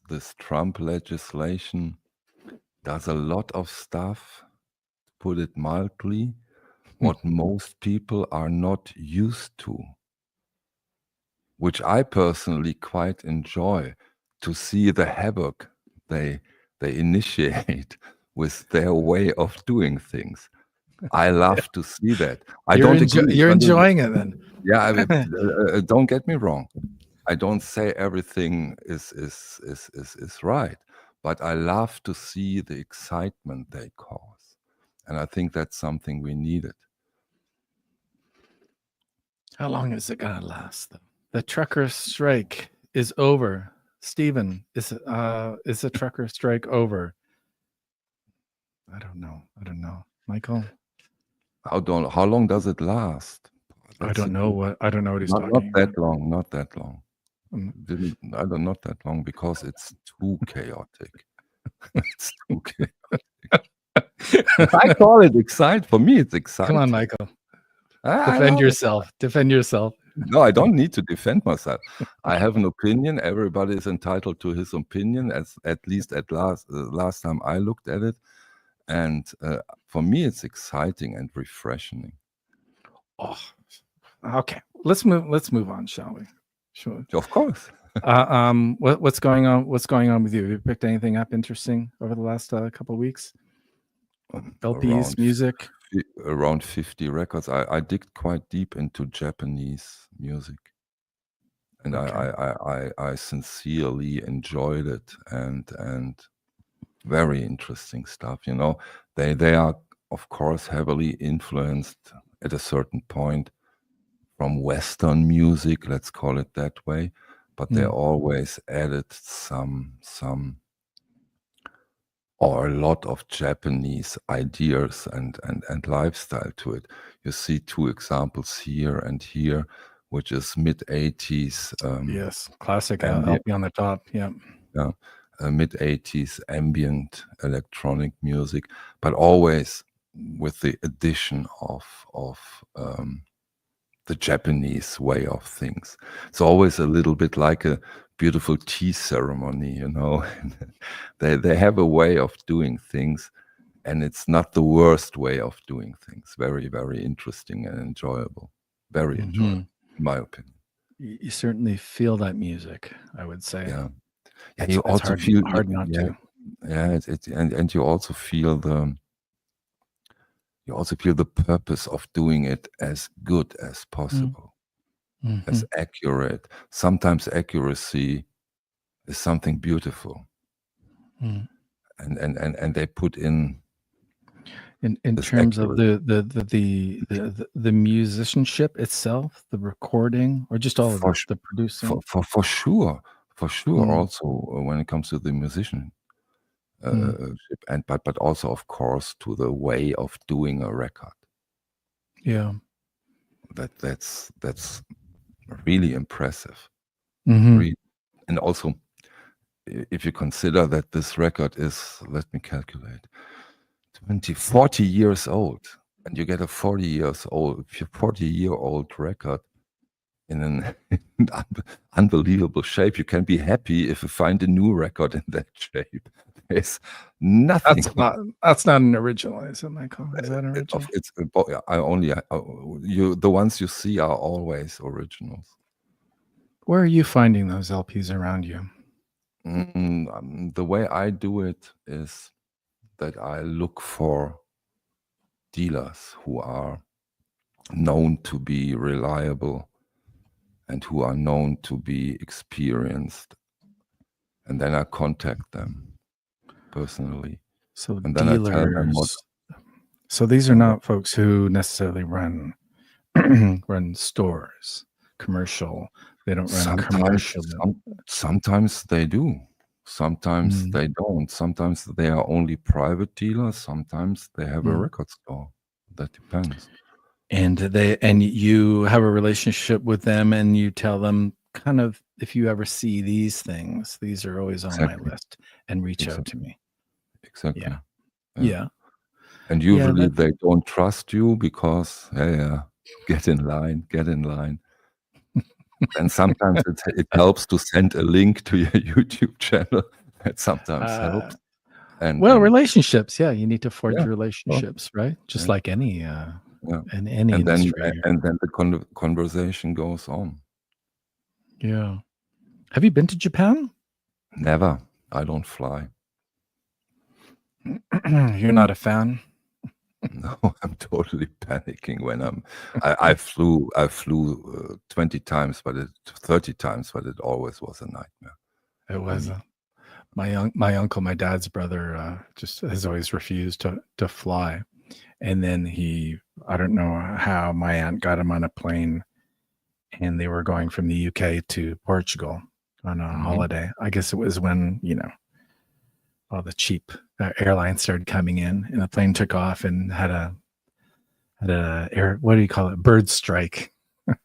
Speaker 2: This Trump legislation does a lot of stuff, to put it mildly, what most people are not used to, which I personally quite enjoy, to see the havoc they initiate with their way of doing things. I love to see that.
Speaker 1: You're enjoying it then.
Speaker 2: Yeah, don't get me wrong. I don't say everything is right, but I love to see the excitement they cause. And I think that's something we needed.
Speaker 1: How long is it gonna last, though? The trucker strike is over. Stephen, is the trucker strike over? I don't know. Michael?
Speaker 2: How long does it last?
Speaker 1: I don't know what he's
Speaker 2: Not
Speaker 1: talking
Speaker 2: that
Speaker 1: about.
Speaker 2: long. Not that long.
Speaker 1: Mm.
Speaker 2: Not that long because it's too chaotic. It's too chaotic. I call it exciting. For me, it's exciting.
Speaker 1: Come on, Michael.
Speaker 2: I
Speaker 1: Defend
Speaker 2: love it.
Speaker 1: yourself. Defend yourself.
Speaker 2: No, I don't need to defend myself. I have an opinion. Everybody is entitled to his opinion, at least last time I looked at it. And for me, it's exciting and refreshing.
Speaker 1: Oh, okay. Let's move on, shall we? Sure.
Speaker 2: Of course.
Speaker 1: What's going on? What's going on with you? Have you picked anything up interesting over the last couple of weeks? LPs, music.
Speaker 2: Around 50 records. I digged quite deep into Japanese music, and okay. I sincerely enjoyed it, and very interesting stuff. You know, they are of course heavily influenced at a certain point from Western music, let's call it that way, but they always added some or a lot of Japanese ideas and lifestyle to it. You see two examples here and here, which is mid-80s.
Speaker 1: Yes, classic LP on the top. Yeah.
Speaker 2: Yeah, mid-80s ambient electronic music, but always with the addition of the Japanese way of things. It's always a little bit like a beautiful tea ceremony, you know. They have a way of doing things, and it's not the worst way of doing things. Very, very interesting and enjoyable. Very enjoyable, in my opinion.
Speaker 1: You certainly feel that music, I would say.
Speaker 2: Yeah. Yeah, you also feel
Speaker 1: hard not to.
Speaker 2: Yeah, and you also feel the purpose of doing it as good as possible, as accurate. Sometimes accuracy is something beautiful, and they put in
Speaker 1: terms of the musicianship itself, the recording, or just all of it, the producing.
Speaker 2: For sure. Also, when it comes to the musician. But also, of course, to the way of doing a record.
Speaker 1: Yeah,
Speaker 2: that's really impressive.
Speaker 1: Really.
Speaker 2: And also, if you consider that this record is, let me calculate, 40 years old, and you get a 40-year-old record in an unbelievable shape, you can be happy if you find a new record in that shape. There's nothing.
Speaker 1: That's not an original, is it, Michael? Is that an original?
Speaker 2: The ones you see are always originals.
Speaker 1: Where are you finding those LPs around you?
Speaker 2: The way I do it is that I look for dealers who are known to be reliable and who are known to be experienced, and then I contact them personally.
Speaker 1: So
Speaker 2: and
Speaker 1: dealers.
Speaker 2: Then I tell them
Speaker 1: so these are not folks who necessarily run stores, commercial. They don't run commercial.
Speaker 2: Sometimes they do. Sometimes they don't. Sometimes they are only private dealers. Sometimes they have a record store. That depends.
Speaker 1: And you have a relationship with them, and you tell them kind of, if you ever see these things, these are always on my list, and reach out to me.
Speaker 2: Exactly.
Speaker 1: Yeah.
Speaker 2: And usually they don't trust you because, get in line. And sometimes it helps to send a link to your YouTube channel. That sometimes helps.
Speaker 1: Relationships. Yeah, you need to forge relationships, right? Just like any in any industry.
Speaker 2: And then the conversation goes on.
Speaker 1: Yeah. Have you been to Japan?
Speaker 2: Never. I don't fly.
Speaker 1: You're not a fan?
Speaker 2: No, I'm totally panicking when I flew 20 times, 30 times, but it always was a nightmare.
Speaker 1: It was. My uncle, my dad's brother, just has always refused to fly. And then I don't know how my aunt got him on a plane, and they were going from the UK to Portugal on a holiday. I guess it was when, all the cheap airlines started coming in, and the plane took off and had a what do you call it? Bird strike.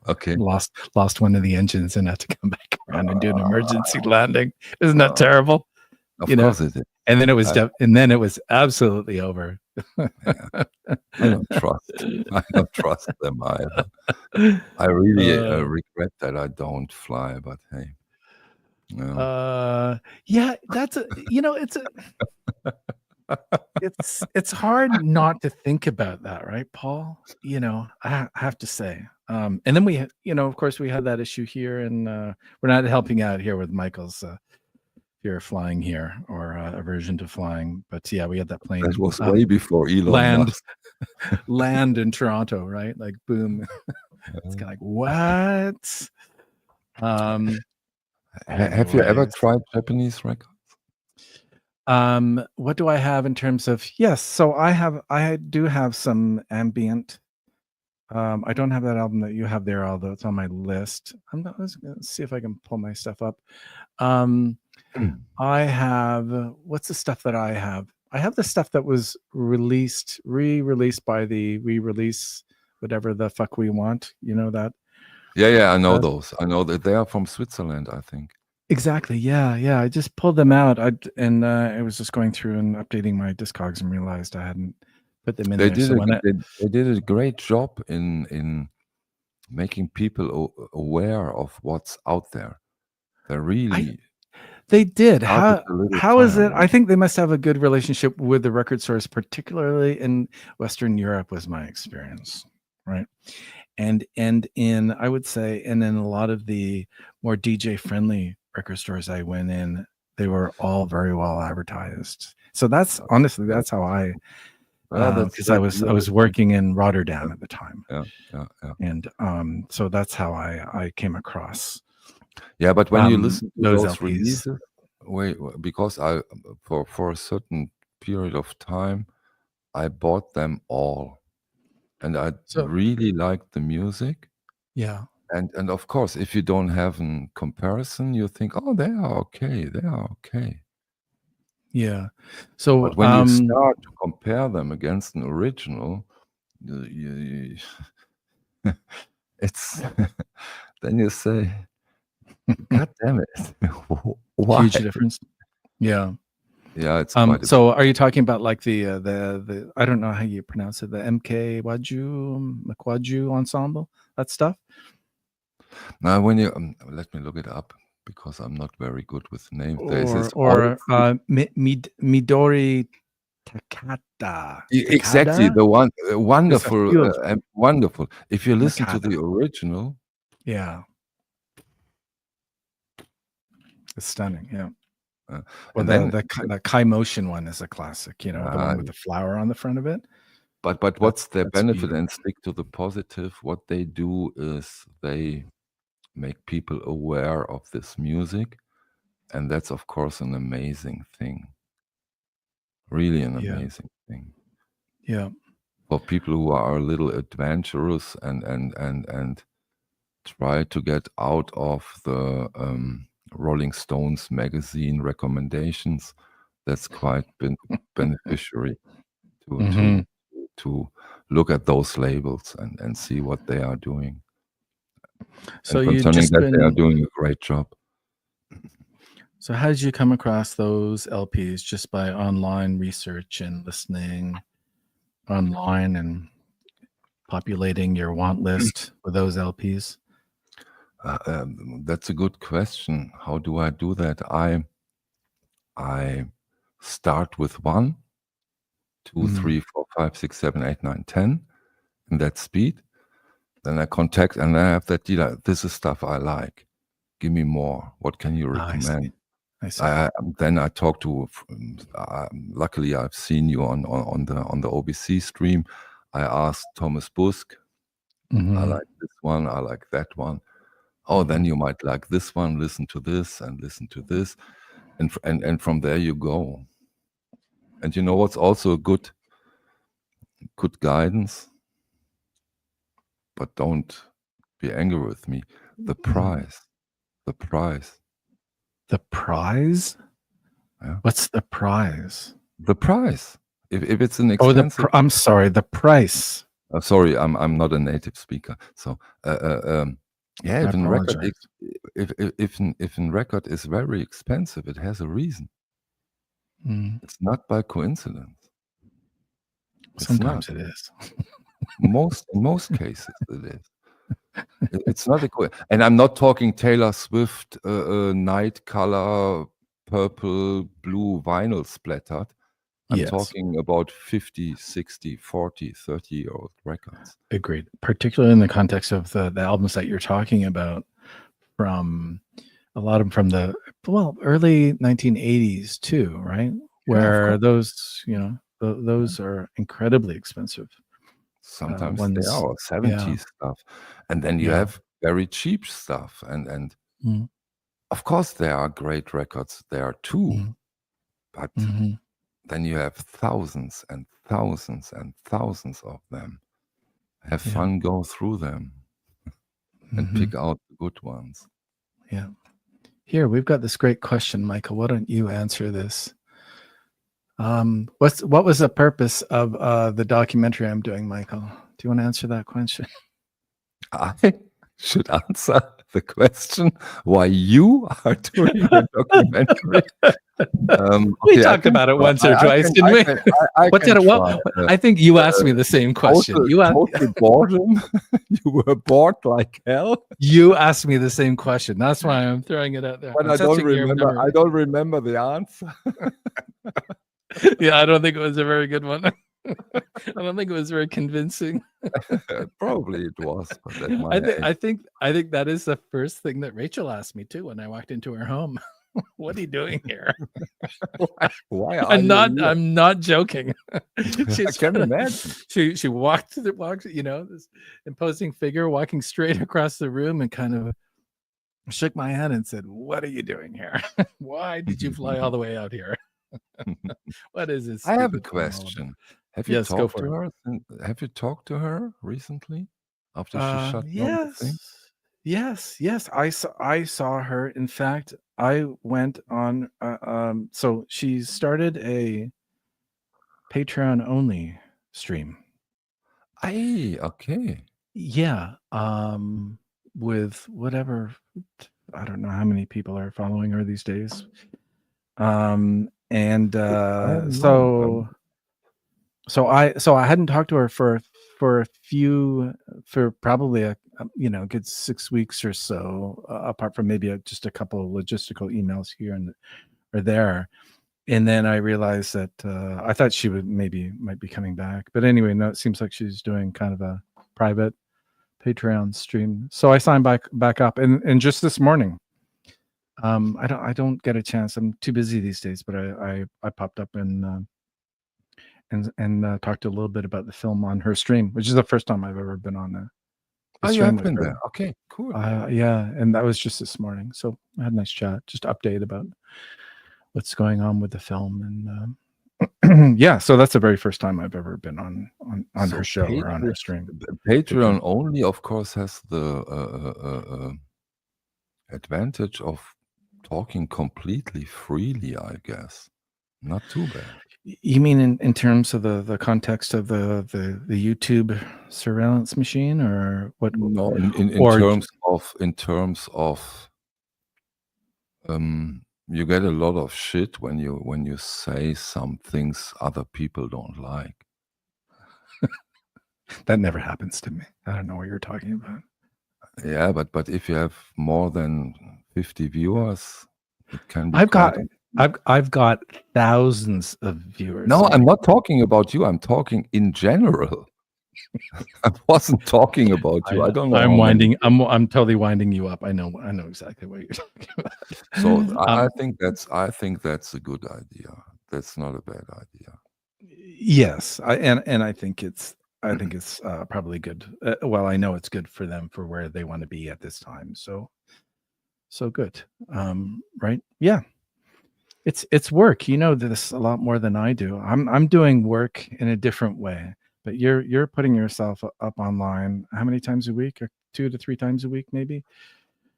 Speaker 2: Okay.
Speaker 1: Lost one of the engines and had to come back around and do an emergency landing. Isn't that terrible?
Speaker 2: Of course it is.
Speaker 1: And then it was absolutely over.
Speaker 2: I don't trust them either. I really regret that I don't fly, but hey.
Speaker 1: Yeah, it's hard not to think about that, right, Paul? I have to say. And then we, of course, we had that issue here, and we're not helping out here with Michael's fear of flying here, or aversion to flying. But yeah, we had that plane.
Speaker 2: That was way before Elon Musk.
Speaker 1: land in Toronto, right? Like, boom. It's kind of like, what?
Speaker 2: Have you ever tried Japanese records?
Speaker 1: What do I have in terms of? Yes, so I do have some ambient. I don't have that album that you have there, although it's on my list. Let's see if I can pull my stuff up. I have, what's the stuff that I have? I have the stuff that was re-released by the re-release, whatever the fuck we want. You know that?
Speaker 2: Yeah, I know those. I know that they are from Switzerland, I think.
Speaker 1: Exactly. Yeah. I just pulled them out. I was just going through and updating my Discogs and realized I hadn't put them in there.
Speaker 2: They did a great job in making people aware of what's out there.
Speaker 1: They did. How is it? I think they must have a good relationship with the record stores, particularly in Western Europe, was my experience, right? And in, I would say, and in a lot of the more DJ friendly record stores I went in, they were all very well advertised. So that's honestly, that's how I, because I was working in Rotterdam at the time.
Speaker 2: Yeah.
Speaker 1: And so that's how I came across.
Speaker 2: Yeah, but when you listen to those
Speaker 1: LPs.
Speaker 2: releases, because for a certain period of time, I bought them all, and I really liked the music.
Speaker 1: Yeah.
Speaker 2: And of course, if you don't have a comparison, you think, oh, they are okay.
Speaker 1: Yeah. So
Speaker 2: but when you start to compare them against an original, it's then you say, God damn it. Why?
Speaker 1: Huge difference. Yeah.
Speaker 2: Yeah, it's quite
Speaker 1: so are you talking about like the I don't know how you pronounce it, the Mkwaju ensemble, that stuff?
Speaker 2: Now when you let me look it up, because I'm not very good with names.
Speaker 1: Or Midori Takada.
Speaker 2: Exactly, the one wonderful. If you listen to the original,
Speaker 1: yeah, it's stunning. Yeah. Or the Kai Motion one is a classic, the one with the flower on the front of it.
Speaker 2: But what's their benefit? And stick to the positive. What they do is they make people aware of this music, and that's of course an amazing thing. Really an amazing thing.
Speaker 1: Yeah.
Speaker 2: For people who are a little adventurous and try to get out of the Rolling Stones magazine recommendations, that's quite beneficiary to look at those labels and see what they are doing.
Speaker 1: So
Speaker 2: they are doing a great job.
Speaker 1: So how did you come across those LPs? Just by online research and listening online and populating your want list with those LPs?
Speaker 2: That's a good question. How do I do that? I start with 1, 2, 3, 4, 5, 6, 7, 8, 9, 10 in that speed. Then I contact and I have that dealer. This is stuff I like. Give me more. What can you recommend?
Speaker 1: I see.
Speaker 2: Then I talk to. Luckily, I've seen you on the OBC stream. I asked Thomas Busk. I like this one. I like that one. Oh, then you might like this one. Listen to this and listen to this, and from there you go. And you know what's also good? good guidance, but don't be angry with me. The price.
Speaker 1: The prize?
Speaker 2: Yeah.
Speaker 1: What's the prize?
Speaker 2: The price. If it's an
Speaker 1: Oh,
Speaker 2: expensive.
Speaker 1: I'm sorry, the price.
Speaker 2: Sorry, I'm not a native speaker. So yeah,
Speaker 1: I
Speaker 2: if a record
Speaker 1: apologize.
Speaker 2: if a record is very expensive, it has a reason.
Speaker 1: Mm.
Speaker 2: It's not by coincidence. It's not.
Speaker 1: Sometimes it is.
Speaker 2: In most cases, it is. It's not and I'm not talking Taylor Swift night color purple blue vinyl splattered. I'm
Speaker 1: Yes,
Speaker 2: talking about 50, 60, 40, 30-year-old records.
Speaker 1: agreed. Particularly in the context of the albums that you're talking about, from a lot of them from the early 1980s too, right? Where
Speaker 2: Yeah,
Speaker 1: those, those are incredibly expensive.
Speaker 2: sometimes they
Speaker 1: Ones,
Speaker 2: are
Speaker 1: yeah,
Speaker 2: 70s stuff. And then you
Speaker 1: yeah.
Speaker 2: have very cheap stuff. And
Speaker 1: Mm,
Speaker 2: of course there are great records there too.
Speaker 1: mm,
Speaker 2: But
Speaker 1: mm-hmm.
Speaker 2: then you have thousands and thousands and thousands of them. Have
Speaker 1: Yeah.
Speaker 2: fun, go through them and
Speaker 1: Mm-hmm.
Speaker 2: pick out the good ones.
Speaker 1: Yeah. Here, we've got this great question, Michael. Why don't you answer this? What was the purpose of the documentary I'm doing, Michael? Do you want to answer that question?
Speaker 2: I should answer the question why you are doing a documentary.
Speaker 1: We
Speaker 2: Okay, I
Speaker 1: talked
Speaker 2: can
Speaker 1: about it
Speaker 2: try.
Speaker 1: once or twice, didn't we?
Speaker 2: I
Speaker 1: What
Speaker 2: can
Speaker 1: did it?
Speaker 2: try.
Speaker 1: I think you asked me the same question.
Speaker 2: Total boredom. You were bored like hell.
Speaker 1: You asked me the same question. That's why I'm throwing it out there.
Speaker 2: But
Speaker 1: I'm
Speaker 2: I don't
Speaker 1: touching your
Speaker 2: remember.
Speaker 1: memory.
Speaker 2: I don't remember the answer.
Speaker 1: Yeah, I don't think it was a very good one. I don't think it was very convincing.
Speaker 2: Probably it was, but at my
Speaker 1: I think that is the first thing that Rachel asked me too when I walked into her home. What are you doing here?
Speaker 2: why are you here?
Speaker 1: I'm not joking.
Speaker 2: I can imagine.
Speaker 1: She walked, this imposing figure walking straight across the room and kind of shook my hand and said, "What are you doing here? Why did you fly all the way out here? What is this?"
Speaker 2: I have a
Speaker 1: stupid thing all about?"
Speaker 2: question. Have you
Speaker 1: Yes, go
Speaker 2: talked
Speaker 1: for
Speaker 2: to
Speaker 1: it.
Speaker 2: her? Have you talked to her recently after she shut down the thing?
Speaker 1: Yes. I saw her. In fact, I went on. So she started a Patreon only stream.
Speaker 2: Okay.
Speaker 1: Yeah. With whatever, I don't know how many people are following her these days. And
Speaker 2: I don't know.
Speaker 1: so I hadn't talked to her for probably a good 6 weeks or so, apart from maybe just a couple of logistical emails here and or there. And then I realized that I thought she might be coming back, but anyway, no, it seems like she's doing kind of a private Patreon stream. So I signed back up, and just this morning, I don't get a chance. I'm too busy these days, but I popped up and talked a little bit about the film on her stream, which is the first time I've ever been on a
Speaker 2: Oh, you
Speaker 1: stream
Speaker 2: have
Speaker 1: with
Speaker 2: been
Speaker 1: her.
Speaker 2: there. Okay, cool.
Speaker 1: Yeah, and that was just this morning. So I had a nice chat, just to update about what's going on with the film, and yeah. So that's the very first time I've ever been on
Speaker 2: So
Speaker 1: her show or on her stream.
Speaker 2: Patreon only, of course, has the advantage of talking completely freely, I guess. Not too bad.
Speaker 1: You mean in terms of the context of the YouTube surveillance machine, or what?
Speaker 2: No, in
Speaker 1: Or
Speaker 2: terms of you get a lot of shit when you say some things other people don't like.
Speaker 1: that never happens to me. I don't know what you're talking about.
Speaker 2: Yeah, but if you have more than 50 viewers, it can be
Speaker 1: I've got thousands of viewers.
Speaker 2: No, I'm not talking about you. I'm talking in general. I wasn't talking about you. I don't know.
Speaker 1: I'm totally winding you up. I know exactly what you're talking about.
Speaker 2: So I think that's a good idea. That's not a bad idea.
Speaker 1: Yes, I think it's probably good. Well, I know it's good for them for where they want to be at this time. So good. Right? Yeah. It's work. You know this a lot more than I do. I'm doing work in a different way, But you're putting yourself up online how many times a week? 2 to 3 times a week, maybe?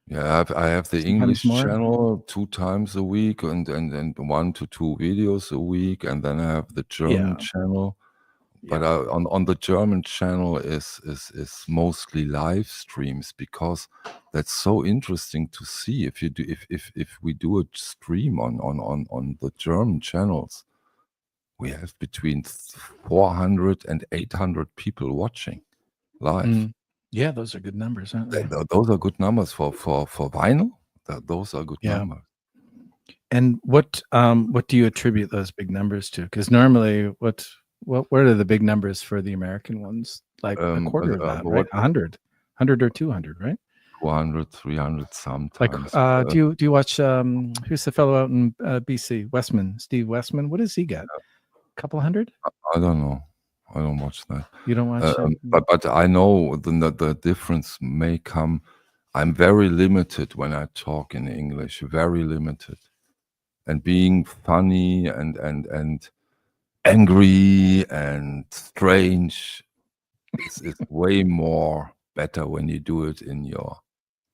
Speaker 2: Yeah, I have the
Speaker 1: Sometimes
Speaker 2: English
Speaker 1: more.
Speaker 2: channel 2 times a week and 1 to 2 videos a week, and then I have the German
Speaker 1: Yeah.
Speaker 2: channel. But
Speaker 1: Yeah.
Speaker 2: on the German channel is mostly live streams, because that's so interesting to see. If you do if we do a stream on the German channels, we have between 400 and 800 people watching live.
Speaker 1: Yeah, those are good numbers, aren't they?
Speaker 2: Those are good numbers for vinyl. Those are good
Speaker 1: Yeah.
Speaker 2: numbers.
Speaker 1: And what do you attribute those big numbers to? Because normally, what are the big numbers for the American ones? Like a quarter of that, right? 100 or 200, right?
Speaker 2: 200, 300
Speaker 1: Like,
Speaker 2: sometimes.
Speaker 1: do you watch who's the fellow out in BC? Steve Westman. What does he get? A couple hundred?
Speaker 2: I don't know. I don't watch that.
Speaker 1: You don't watch him?
Speaker 2: But I know the difference may come. I'm very limited when I talk in English, very limited. And being funny and angry and strange is way more better when you do it in your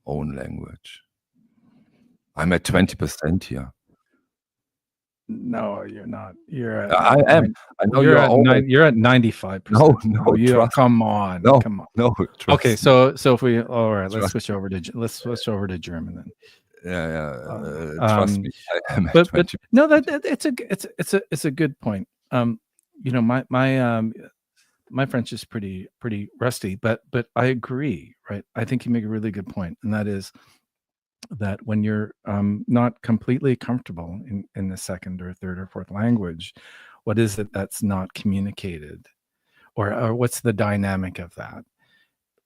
Speaker 2: own language. I'm at 20% here.
Speaker 1: No, you're not. You're at
Speaker 2: I am. I know
Speaker 1: you're
Speaker 2: you're
Speaker 1: at
Speaker 2: always.
Speaker 1: you're at 95%.
Speaker 2: No,
Speaker 1: you
Speaker 2: trust.
Speaker 1: come on.
Speaker 2: No,
Speaker 1: Come on.
Speaker 2: no. Trust
Speaker 1: Okay,
Speaker 2: me.
Speaker 1: so if we all right, let's
Speaker 2: Trust
Speaker 1: switch over to German then.
Speaker 2: Yeah. Trust me. I am at
Speaker 1: But
Speaker 2: 20.
Speaker 1: no, it's a good point. You know, my French is pretty rusty, but I agree, right? I think you make a really good point, and that is that when you're not completely comfortable in the second or third or fourth language, what is it that's not communicated, or what's the dynamic of that?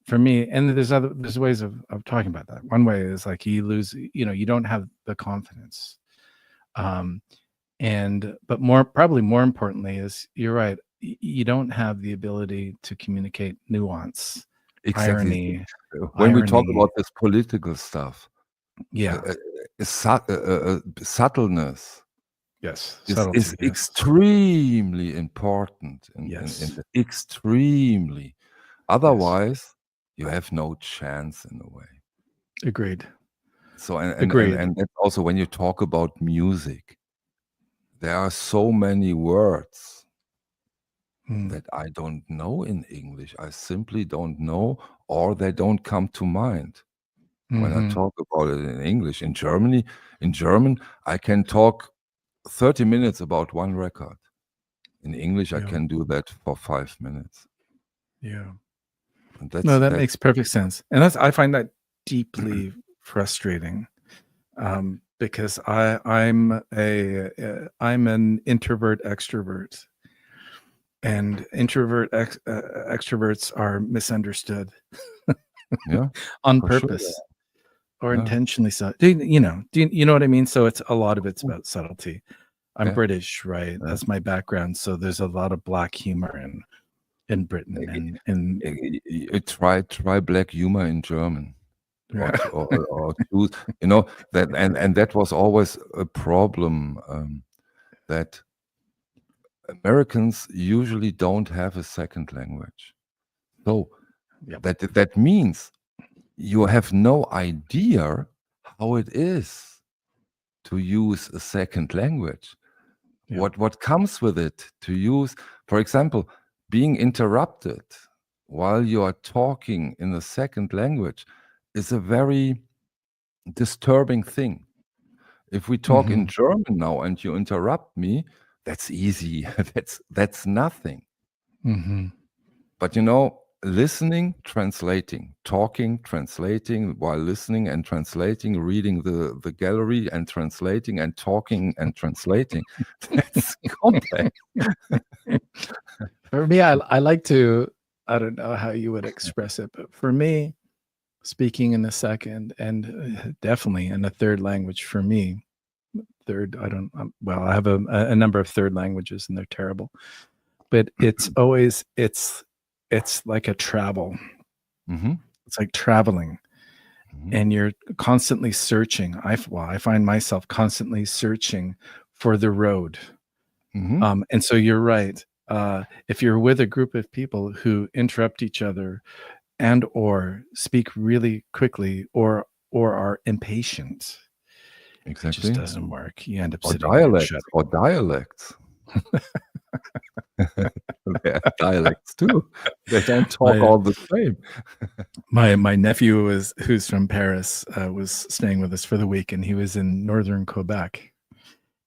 Speaker 1: For me, and there's ways of talking about that. One way is like you lose, you don't have the confidence. But probably more importantly is you're right. You don't have the ability to communicate nuance,
Speaker 2: Exactly.
Speaker 1: irony.
Speaker 2: When we talk about this political stuff,
Speaker 1: Yeah.
Speaker 2: Subtleness
Speaker 1: Yes.
Speaker 2: is
Speaker 1: Subtlety. Yes.
Speaker 2: extremely important.
Speaker 1: Yes.
Speaker 2: Extremely. Otherwise, you have no chance in a way.
Speaker 1: Agreed.
Speaker 2: So
Speaker 1: Agreed.
Speaker 2: and that's also when you talk about music, there are so many words that I don't know in English. I simply don't know, or they don't come to mind when I talk about it in English. In German, I can talk 30 minutes about one record. In English, I can do that for 5 minutes.
Speaker 1: Yeah.
Speaker 2: And
Speaker 1: that makes perfect sense. And I find that deeply frustrating, because I'm an introvert extrovert, and extroverts are misunderstood.
Speaker 2: Yeah,
Speaker 1: on purpose.
Speaker 2: Sure.
Speaker 1: Or intentionally so. Do you know what I mean? So a lot of it's about subtlety. I'm British, right? That's my background. So there's a lot of black humor in Britain, and
Speaker 2: try black humor in German. Or choose, that and that was always a problem, that Americans usually don't have a second language. So that means you have no idea how it is to use a second language. What comes with it to use, for example, being interrupted while you are talking in a second language is a very disturbing thing. If we talk in German now and you interrupt me, that's easy. That's nothing. But listening, translating, talking, translating, while listening and translating, reading the gallery and translating and talking and translating. That's complex.
Speaker 1: For me, I like to, I don't know how you would express it, but for me, speaking in a second and definitely in a third language, for me, I have a number of third languages and they're terrible, but it's always, it's like a travel. It's like traveling, and you're constantly searching. I find myself constantly searching for the road. And so you're right. if you're with a group of people who interrupt each other and or speak really quickly or are impatient, it just
Speaker 2: Exactly.
Speaker 1: doesn't work. You end up
Speaker 2: Or
Speaker 1: sitting there and
Speaker 2: dialects.
Speaker 1: shutting.
Speaker 2: Or dialects. They have dialects too. They don't talk
Speaker 1: My
Speaker 2: all the same.
Speaker 1: my nephew who's from Paris was staying with us for the week, and he was in northern Quebec.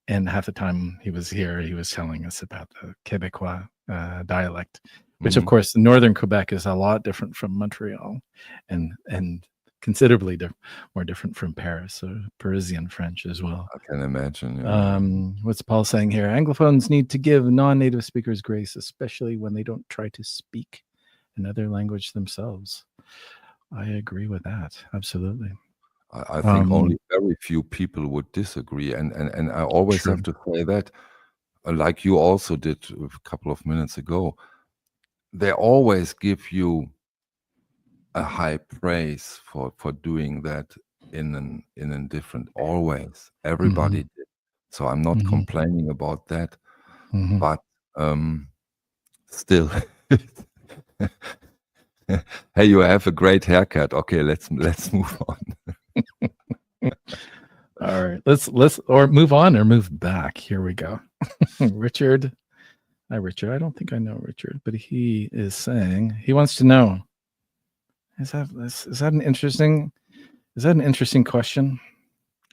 Speaker 1: And half the time he was here, he was telling us about the Quebecois dialect, which of
Speaker 2: Mhm.
Speaker 1: course northern Quebec is a lot different from Montreal, and considerably more different from Paris, so Parisian French as well.
Speaker 2: I can imagine. Yeah.
Speaker 1: What's Paul saying here? Anglophones need to give non-native speakers grace, especially when they don't try to speak another language themselves. I agree with that. Absolutely.
Speaker 2: I think only very few people would disagree, and I always have to say that, like you also did a couple of minutes ago, they always give you a high praise for doing that in a different. Always, everybody did. So I'm not complaining about that, but still. Hey, you have a great haircut. Okay, let's move on.
Speaker 1: All right, let's or move on or move back. Here we go. Richard. Hi, Richard. I don't think I know Richard, but he is saying he wants to know. Is that an interesting question?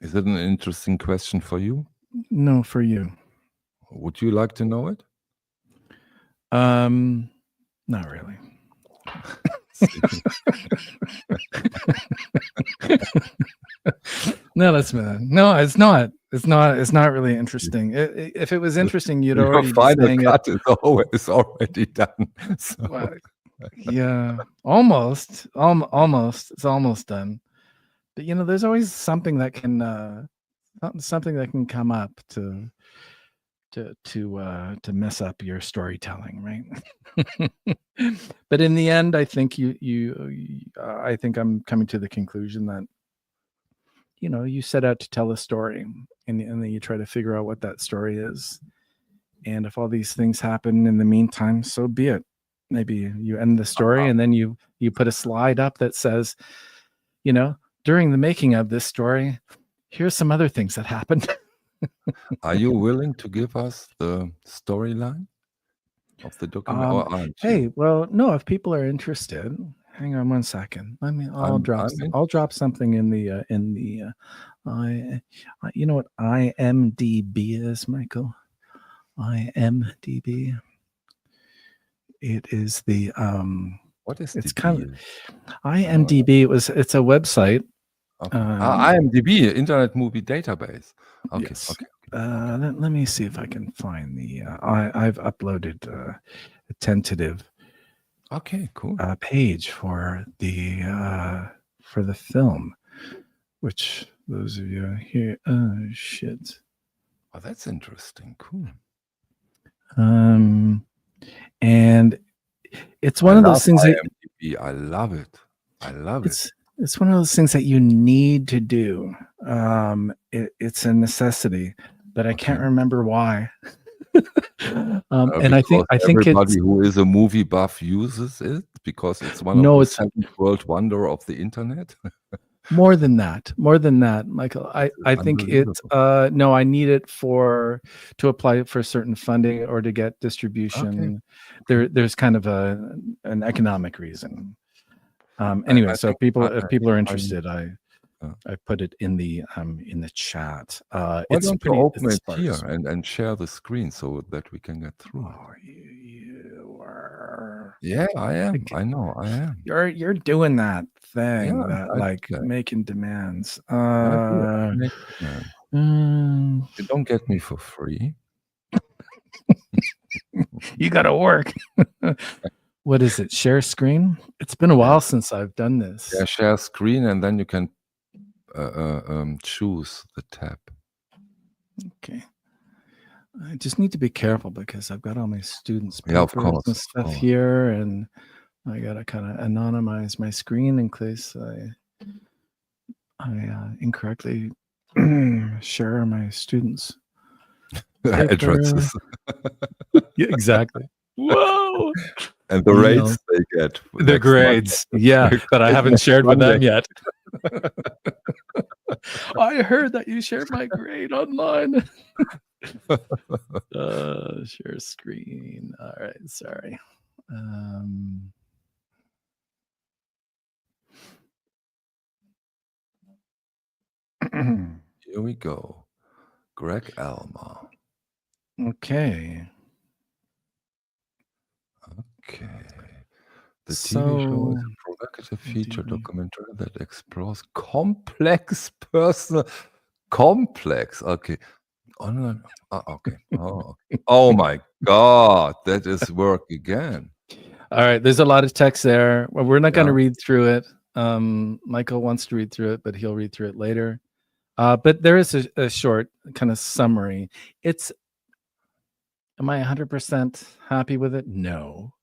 Speaker 2: Is it an interesting question for you?
Speaker 1: No, for you.
Speaker 2: Would you like to know it?
Speaker 1: Not really. No, that's bad. No, it's not. It's not really interesting. If it was interesting, you'd already be saying
Speaker 2: cut it. Is already done. So.
Speaker 1: Well, yeah, almost. It's almost done. But there's always something that can come up to mess up your storytelling, right? But in the end, I think I think I'm coming to the conclusion that you set out to tell a story, and then you try to figure out what that story is. And if all these things happen in the meantime, so be it. Maybe you end the story and then you put a slide up that says, during the making of this story, here's some other things that happened.
Speaker 2: Are you willing to give us the storyline of the document, or aren't you?
Speaker 1: Hey, well, no, if people are interested, hang on one second. I'll drop something in the you know what IMDb is, Michael? IMDb. It is the
Speaker 2: what is
Speaker 1: it's
Speaker 2: DB?
Speaker 1: kind of IMDb. It's a website.
Speaker 2: Okay. IMDb, Internet Movie Database. Okay.
Speaker 1: Yes.
Speaker 2: Okay.
Speaker 1: Let me see if I can find the. I've uploaded a tentative.
Speaker 2: Okay, cool.
Speaker 1: Page for the film, which those of you here. Oh shit.
Speaker 2: Oh, that's interesting. Cool.
Speaker 1: And it's one of those things
Speaker 2: IMDb. I love it.
Speaker 1: It's one of those things that you need to do. It's a necessity, but I can't remember why. And I think
Speaker 2: everybody who is a movie buff uses it because it's one of the seventh world wonder of the internet.
Speaker 1: More than that, Michael. I think it's no, I need it to apply for certain funding or to get distribution. Okay. There's kind of an economic reason. Anyway, so if people are interested, I put it in the chat.
Speaker 2: Why don't you open it here and share the screen so that we can get through?
Speaker 1: Oh, you are.
Speaker 2: Yeah, I am. I know, I am.
Speaker 1: You're doing that thing making demands.
Speaker 2: You don't get me for free.
Speaker 1: You got to work. What is it? Share screen? It's been a while since I've done this.
Speaker 2: Yeah, share screen, and then you can choose the tab.
Speaker 1: Okay. I just need to be careful because I've got all my students' papers and stuff here, and I gotta kind of anonymize my screen in case I incorrectly share my students'
Speaker 2: addresses.
Speaker 1: Yeah, exactly.
Speaker 3: Whoa.
Speaker 2: And the rates they get.
Speaker 3: The grades. Yeah, that I haven't shared with them yet. I heard that you shared my grade online. Share screen. All right, sorry.
Speaker 2: Here we go. Greg Elmer.
Speaker 1: Okay.
Speaker 2: The TV show is
Speaker 1: So,
Speaker 2: a provocative feature documentary that explores complex personal. Complex. Okay. Okay. Oh my God. That is work again.
Speaker 1: all right. There's a lot of text there. Well, we're not going to
Speaker 2: Yeah.
Speaker 1: read through it. Michael wants to read through it, but he'll read through it later. But there is a short kind of summary. Am I 100% happy with it? No.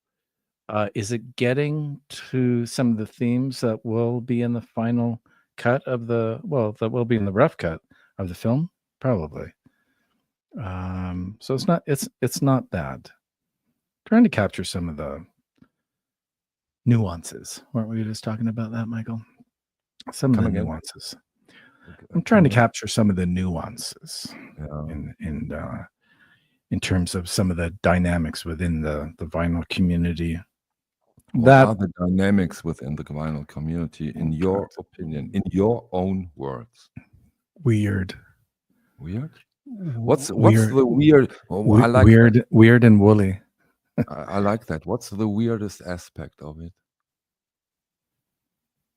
Speaker 1: Is it getting to some of the themes that will be in the final cut of that will be in the rough cut of the film? Probably. So it's not bad. Trying to capture some of the nuances. Weren't we just talking about that, Michael? Some of the nuances. I'm trying to capture some of the nuances in terms of some of the dynamics within the vinyl community.
Speaker 2: What are the dynamics within the vinyl community, in your opinion, in your own words?
Speaker 1: Weird.
Speaker 2: What's the weird?
Speaker 1: I like weird and woolly.
Speaker 2: I like that. What's the weirdest aspect of it?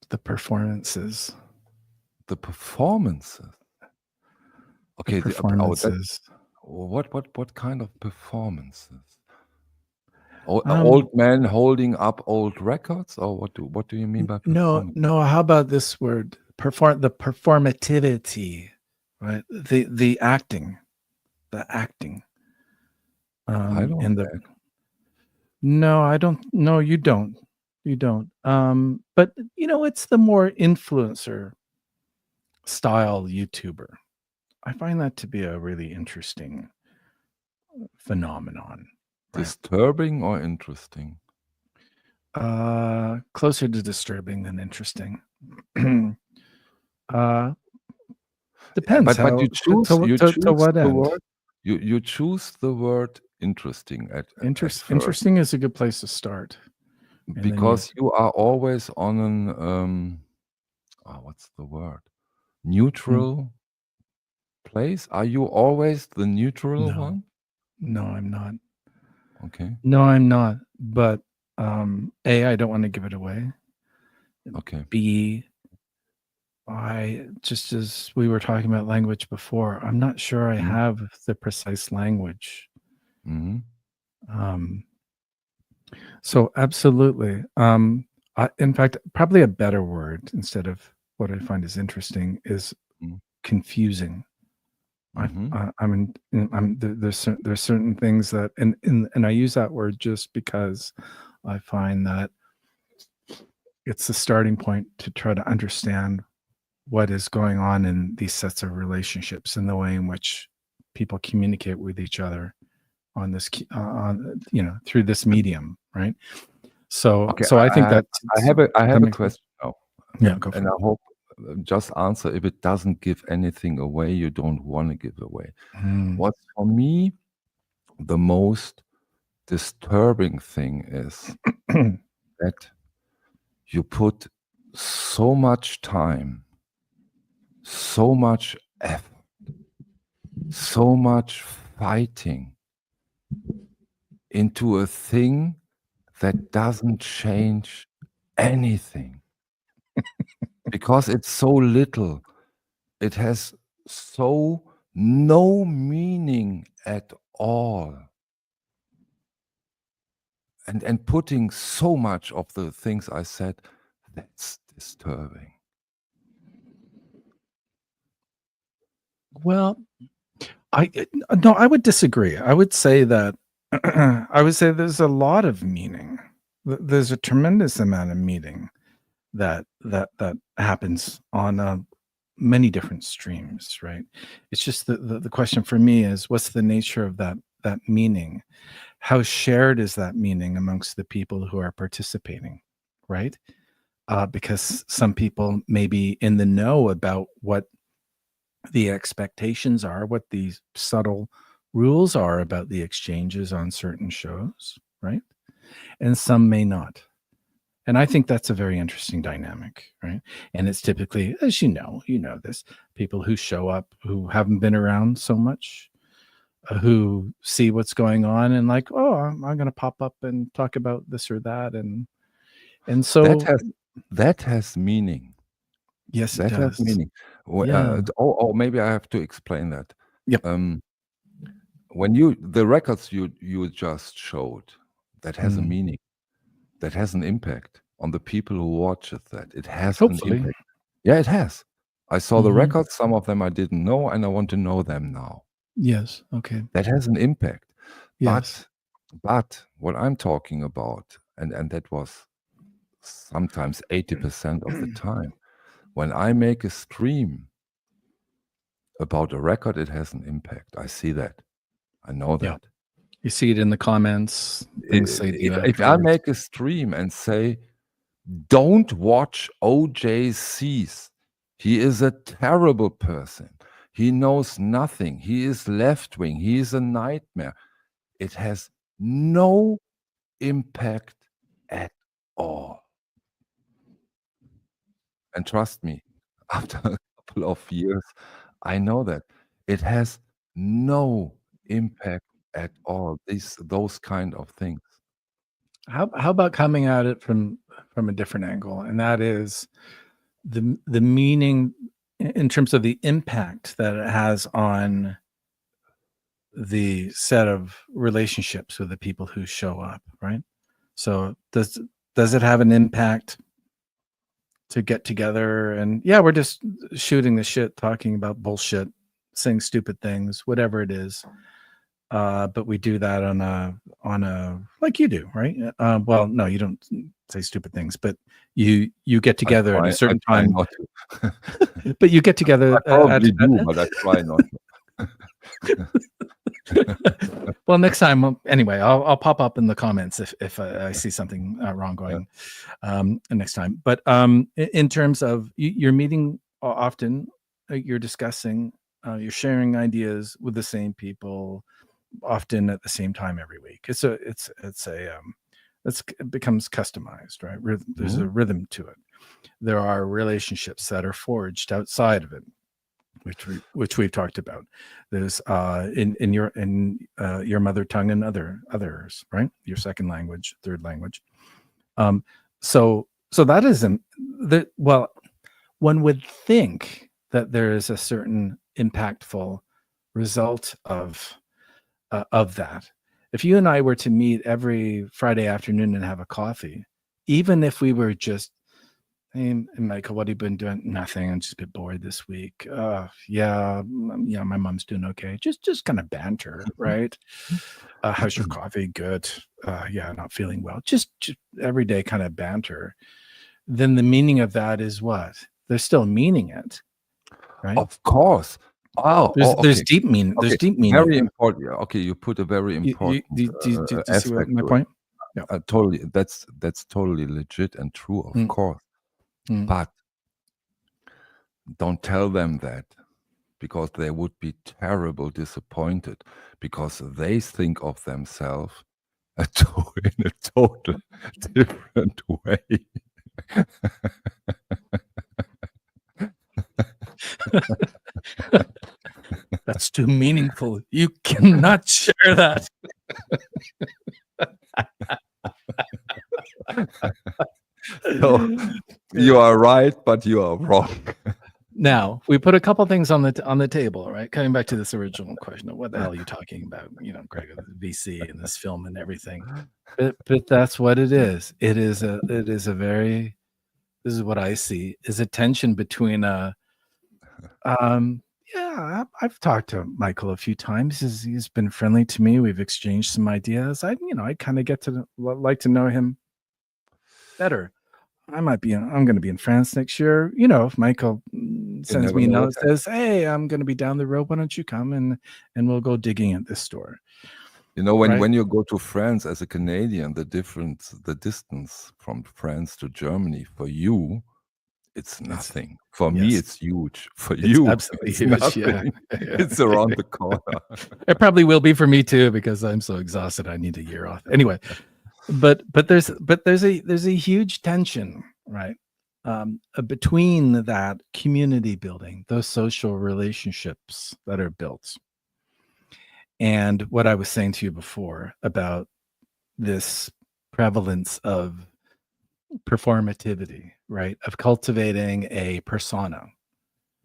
Speaker 1: The performances.
Speaker 2: The performances. Okay.
Speaker 1: The performances.
Speaker 2: What kind of performances? Old man holding up old records, or what do you mean by performance?
Speaker 1: No. How about this word? The performativity, right? The acting.
Speaker 2: I don't.
Speaker 1: No, I don't. No, you don't. But it's the more influencer style YouTuber. I find that to be a really interesting phenomenon.
Speaker 2: Right? Disturbing or interesting?
Speaker 1: Closer to disturbing than interesting. Depends.
Speaker 2: But you choose
Speaker 1: to what
Speaker 2: the
Speaker 1: end?
Speaker 2: word. You choose the word interesting at
Speaker 1: interesting is a good place to start.
Speaker 2: Because you are always on an what's the word? Neutral place? Are you always the neutral one?
Speaker 1: No, I'm not.
Speaker 2: Okay.
Speaker 1: No, I'm not. But A, I don't want to give it away.
Speaker 2: Okay.
Speaker 1: B, I just as we were talking about language before, I'm not sure I have the precise language. So absolutely. In fact, probably a better word instead of what I find is interesting is confusing. There's certain things that, and I use that word just because I find that it's the starting point to try to understand what is going on in these sets of relationships and the way in which people communicate with each other on this, through this medium, right? So,
Speaker 2: okay,
Speaker 1: so I think that
Speaker 2: I have a question now.
Speaker 1: Yeah, go for
Speaker 2: and
Speaker 1: it.
Speaker 2: I hope just answer. If it doesn't give anything away, you don't want to give away. What's for me the most disturbing thing is that you put so much time, so much effort, so much fighting into a thing that doesn't change anything. Because it's so little. It has so no meaning at all. And putting so much of the things I said, that's disturbing.
Speaker 1: Well, I would disagree. I would say that there's a lot of meaning. There's a tremendous amount of meaning that happens on many different streams, right? It's just the question for me is what's the nature of that that meaning? How shared is that meaning amongst the people who are participating, right? Because some people may be in the know about what the expectations are, what the subtle rules are about the exchanges on certain shows, right? And some may not. And I think that's a very interesting dynamic, right? And it's typically, as you know this, people who show up who haven't been around so much, who see what's going on and like, oh, I'm going to pop up and talk about this or that, and so
Speaker 2: that has meaning.
Speaker 1: yes, it
Speaker 2: That has
Speaker 1: does.
Speaker 2: meaning.
Speaker 1: Yeah.
Speaker 2: Maybe I have to explain that.
Speaker 1: Yep.
Speaker 2: When the records you just showed, that has a meaning. That has an impact on the people who watch it. That it has
Speaker 1: Hopefully.
Speaker 2: an impact. Yeah, it has. I saw the records. Some of them I didn't know, and I want to know them now.
Speaker 1: Yes. Okay.
Speaker 2: That has an impact.
Speaker 1: Yes.
Speaker 2: But what I'm talking about, and that was sometimes 80% of the time, when I make a stream about a record, it has an impact. I see that. I know that.
Speaker 1: Yeah. You see it in the comments. Things say
Speaker 2: If I make a stream and say, don't watch OJSeez, he is a terrible person. He knows nothing. He is left-wing. He is a nightmare. It has no impact at all. And trust me, after a couple of years, I know that it has no impact at all. Those kind of things.
Speaker 1: How about coming at it from a different angle, and that is the meaning in terms of the impact that it has on the set of relationships with the people who show up, right? So does it have an impact to get together and we're just shooting the shit, talking about bullshit, saying stupid things, whatever it is, but we do that on a like you do, right? Well, no, you don't say stupid things, but you get together at a certain time.
Speaker 2: Not to.
Speaker 1: But you get together.
Speaker 2: I probably do, but I try not to.
Speaker 1: Well, next time, anyway, I'll pop up in the comments if I see something wrong going next time. But in terms of you're meeting often, you're discussing, you're sharing ideas with the same people, often at the same time every week. It becomes customized, right? There's a rhythm to it. There are relationships that are forged outside of it, which we've talked about. There's in your mother tongue and others, right? Your second language, third language. So that isn't that. Well, one would think that there is a certain impactful result of that. If you and I were to meet every Friday afternoon and have a coffee, even if we were just, hey, Michael, what have you been doing? Nothing. I'm just a bit bored this week. Yeah, my mom's doing okay. Just kind of banter, right? How's your coffee? Good. Yeah, not feeling well. Just everyday kind of banter. Then the meaning of that is what? There's still meaning it, right?
Speaker 2: Of course.
Speaker 1: There's deep meaning. There's deep meaning.
Speaker 2: Very important. Okay, you put a very important
Speaker 1: do you see my point?
Speaker 2: Yeah. Totally. That's totally legit and true, of course. But don't tell them that, because they would be terrible disappointed, because they think of themselves in a total different way.
Speaker 1: That's too meaningful. You cannot share that.
Speaker 2: So you are right, but you are wrong.
Speaker 1: Now, we put a couple things on the table, right? Coming back to this original question of what the hell are you talking about? Greg, VC and this film and everything. But that's what it is. It is this is what I see, is a tension between I've talked to Michael a few times. He's been friendly to me. We've exchanged some ideas. I kind of get to like to know him better. I'm going to be in France next year. If Michael sends me a note, says, "Hey, I'm going to be down the road. Why don't you come and we'll go digging at this store?"
Speaker 2: You know, when
Speaker 1: Right.
Speaker 2: when you go to France as a Canadian, the distance from France to Germany for you, it's
Speaker 1: It's
Speaker 2: nothing. For me,
Speaker 1: yes,
Speaker 2: it's huge. For
Speaker 1: it's
Speaker 2: you,
Speaker 1: absolutely
Speaker 2: it's
Speaker 1: huge. Yeah.
Speaker 2: nothing.
Speaker 1: Yeah.
Speaker 2: It's around the corner.
Speaker 1: It probably will be for me too because I'm so exhausted. I need a year off. Anyway, but there's a huge tension, right? Between that community building, those social relationships that are built, and what I was saying to you before about this prevalence of performativity, right? Of cultivating a persona,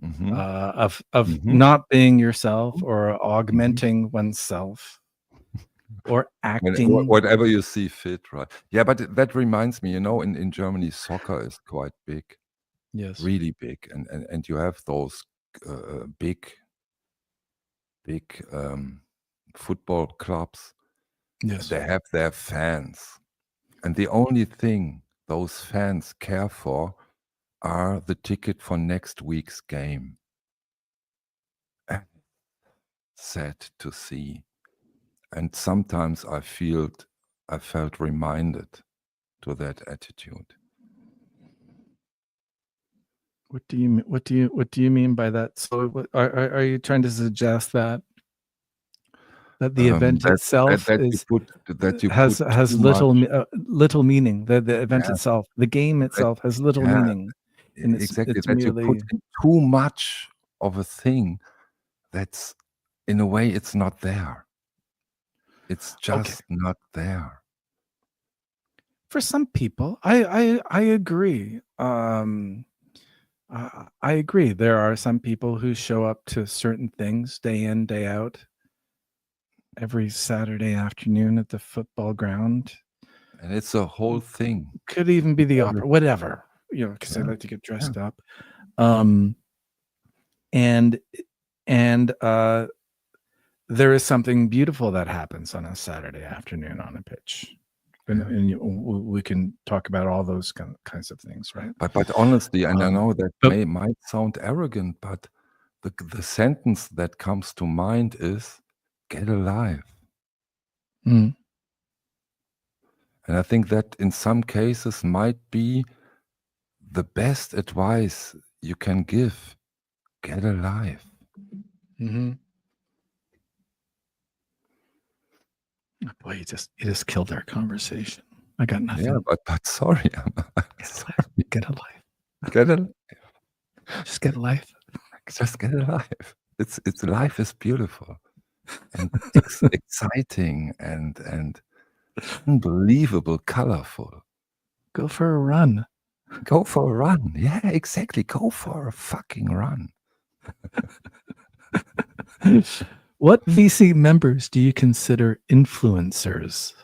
Speaker 2: Mhm,
Speaker 1: of
Speaker 2: mhm,
Speaker 1: not being yourself or
Speaker 2: mhm.
Speaker 1: augmenting oneself or
Speaker 2: When
Speaker 1: acting.
Speaker 2: whatever you see fit, right? Yeah, but that reminds me, you know, in Germany, soccer is quite big,
Speaker 1: Yes.
Speaker 2: really big, and you have those big football clubs.
Speaker 1: Yes.
Speaker 2: They have their fans, and the only thing those fans care for are the ticket for next week's game. Sad to see, and sometimes I felt reminded to that attitude.
Speaker 1: What do you mean by that? So are you trying to suggest that the event
Speaker 2: That
Speaker 1: itself is
Speaker 2: that you
Speaker 1: has
Speaker 2: put
Speaker 1: has
Speaker 2: too much.
Speaker 1: little meaning? The event
Speaker 2: Yeah,
Speaker 1: itself, the game
Speaker 2: that
Speaker 1: itself, has little
Speaker 2: yeah,
Speaker 1: meaning, and
Speaker 2: exactly,
Speaker 1: it's
Speaker 2: that you put
Speaker 1: merely
Speaker 2: in too much of a thing that's in a way, it's not there. It's
Speaker 1: okay.
Speaker 2: just not there.
Speaker 1: For some people, I agree. I agree. There are some people who show up to certain things day in, day out, every Saturday afternoon at the football ground.
Speaker 2: And it's a whole thing.
Speaker 1: Could even be the
Speaker 2: Every
Speaker 1: opera, whatever, because they
Speaker 2: Yeah,
Speaker 1: like to get
Speaker 2: yeah.
Speaker 1: dressed up. Um, and and there is something beautiful that happens on a Saturday afternoon on a pitch. And,
Speaker 2: Yeah.
Speaker 1: we can talk about all those kinds of things, right?
Speaker 2: But honestly, and I
Speaker 1: Um,
Speaker 2: know that
Speaker 1: but
Speaker 2: might sound arrogant, but the sentence that comes to mind is, "Get alive."
Speaker 1: mm,
Speaker 2: And I think that in some cases might be the best advice you can give. Get alive.
Speaker 1: mhm. Oh, boy, you just killed our conversation. I got
Speaker 2: Yeah,
Speaker 1: nothing.
Speaker 2: but sorry, I'm
Speaker 1: Get a life.
Speaker 2: sorry.
Speaker 1: Get a life.
Speaker 2: Get al
Speaker 1: Just get a life.
Speaker 2: just get alive. It's life is beautiful and exciting and unbelievable colorful.
Speaker 1: Go for a run.
Speaker 2: Go for a run. Yeah, exactly. Go for a fucking run.
Speaker 1: What VC members do you consider influencers?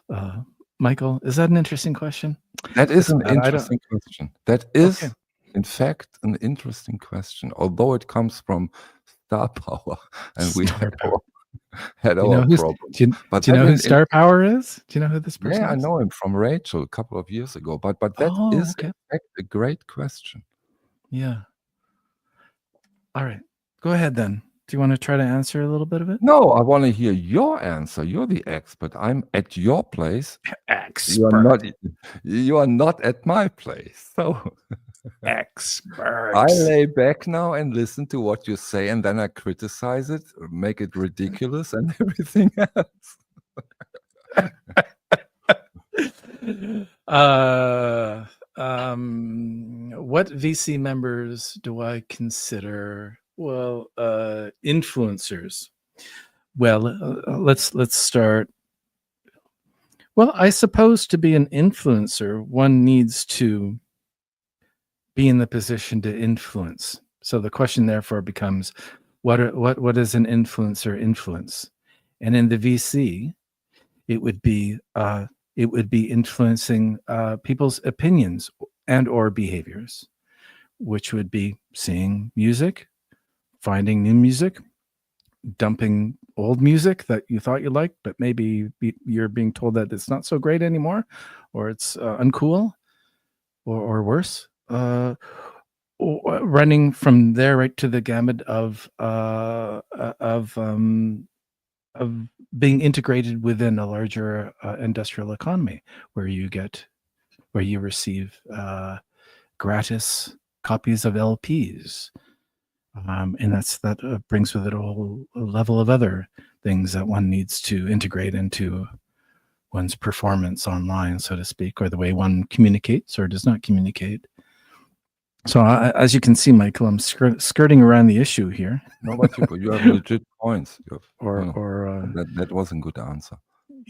Speaker 1: Michael, is that an interesting question?
Speaker 2: That is
Speaker 1: It's
Speaker 2: an
Speaker 1: bad. I don't.
Speaker 2: interesting question. That
Speaker 1: Okay.
Speaker 2: is, in fact, an interesting question, although it comes from star power, and we
Speaker 1: Star power.
Speaker 2: had
Speaker 1: Do you know
Speaker 2: our
Speaker 1: who's?
Speaker 2: problems.
Speaker 1: Do you,
Speaker 2: But
Speaker 1: do you
Speaker 2: that
Speaker 1: know who Star Power is? Do you know who this person
Speaker 2: yeah, I
Speaker 1: is?
Speaker 2: know him from Rachel a couple of years ago. But that
Speaker 1: Oh,
Speaker 2: is, in
Speaker 1: okay.
Speaker 2: fact, a great question.
Speaker 1: Yeah. All right. Go ahead then. Do you want to try to answer a little bit of it?
Speaker 2: No, I want to hear your answer. You're the expert. I'm at your place. You are
Speaker 1: Expert.
Speaker 2: not. You are not at my place. So
Speaker 1: Expert.
Speaker 2: I lay back now and listen to what you say, and then I criticize it, make it ridiculous, and everything else.
Speaker 1: What VC members do I consider? Well, influencers. Well, let's start. Well, I suppose to be an influencer, one needs to be in the position to influence. So the question therefore becomes, what is an influencer influence? And in the VC, it would be influencing people's opinions and or behaviors, which would be seeing music, finding new music, dumping old music that you thought you liked, but maybe you're being told that it's not so great anymore, or it's uncool, or worse. Running from there right to the gamut of of being integrated within a larger industrial economy, where you receive gratis copies of LPs, and that brings with it a whole level of other things that one needs to integrate into one's performance online, so to speak, or the way one communicates or does not communicate. So as you can see, Michael, I'm skirting around the issue here.
Speaker 2: No, but you have legit points. That was a good answer.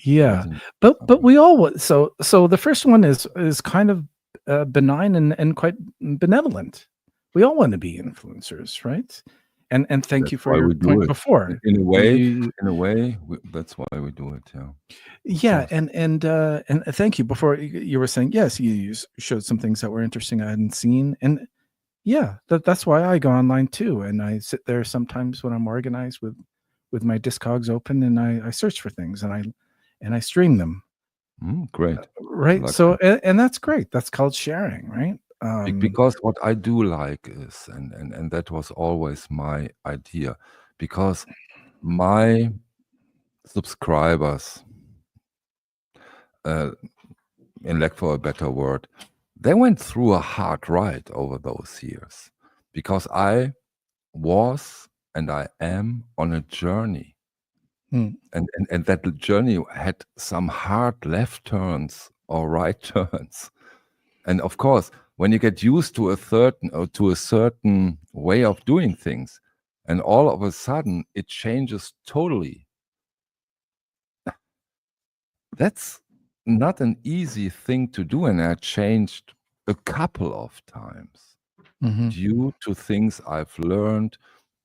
Speaker 1: Yeah, but we all so the first one is kind of benign and quite benevolent. We all want to be influencers, right? And thank you for your point before.
Speaker 2: In a way, that's why we do it.
Speaker 1: Yeah, and thank you. Before you were saying yes, you showed some things that were interesting I hadn't seen, and yeah, that's why I go online too. And I sit there sometimes when I'm organized with my Discogs open, and I search for things, and I stream them.
Speaker 2: Great,
Speaker 1: right? So and that's great. That's called sharing, right?
Speaker 2: Because what I do like is, and that was always my idea, because my subscribers, in lack for a better word, they went through a hard ride over those years, because I was and I am on a journey, and that journey had some hard left turns or right turns, and of course, when you get used to a certain way of doing things, and all of a sudden it changes totally, that's not an easy thing to do. And I changed a couple of times due to things I've learned,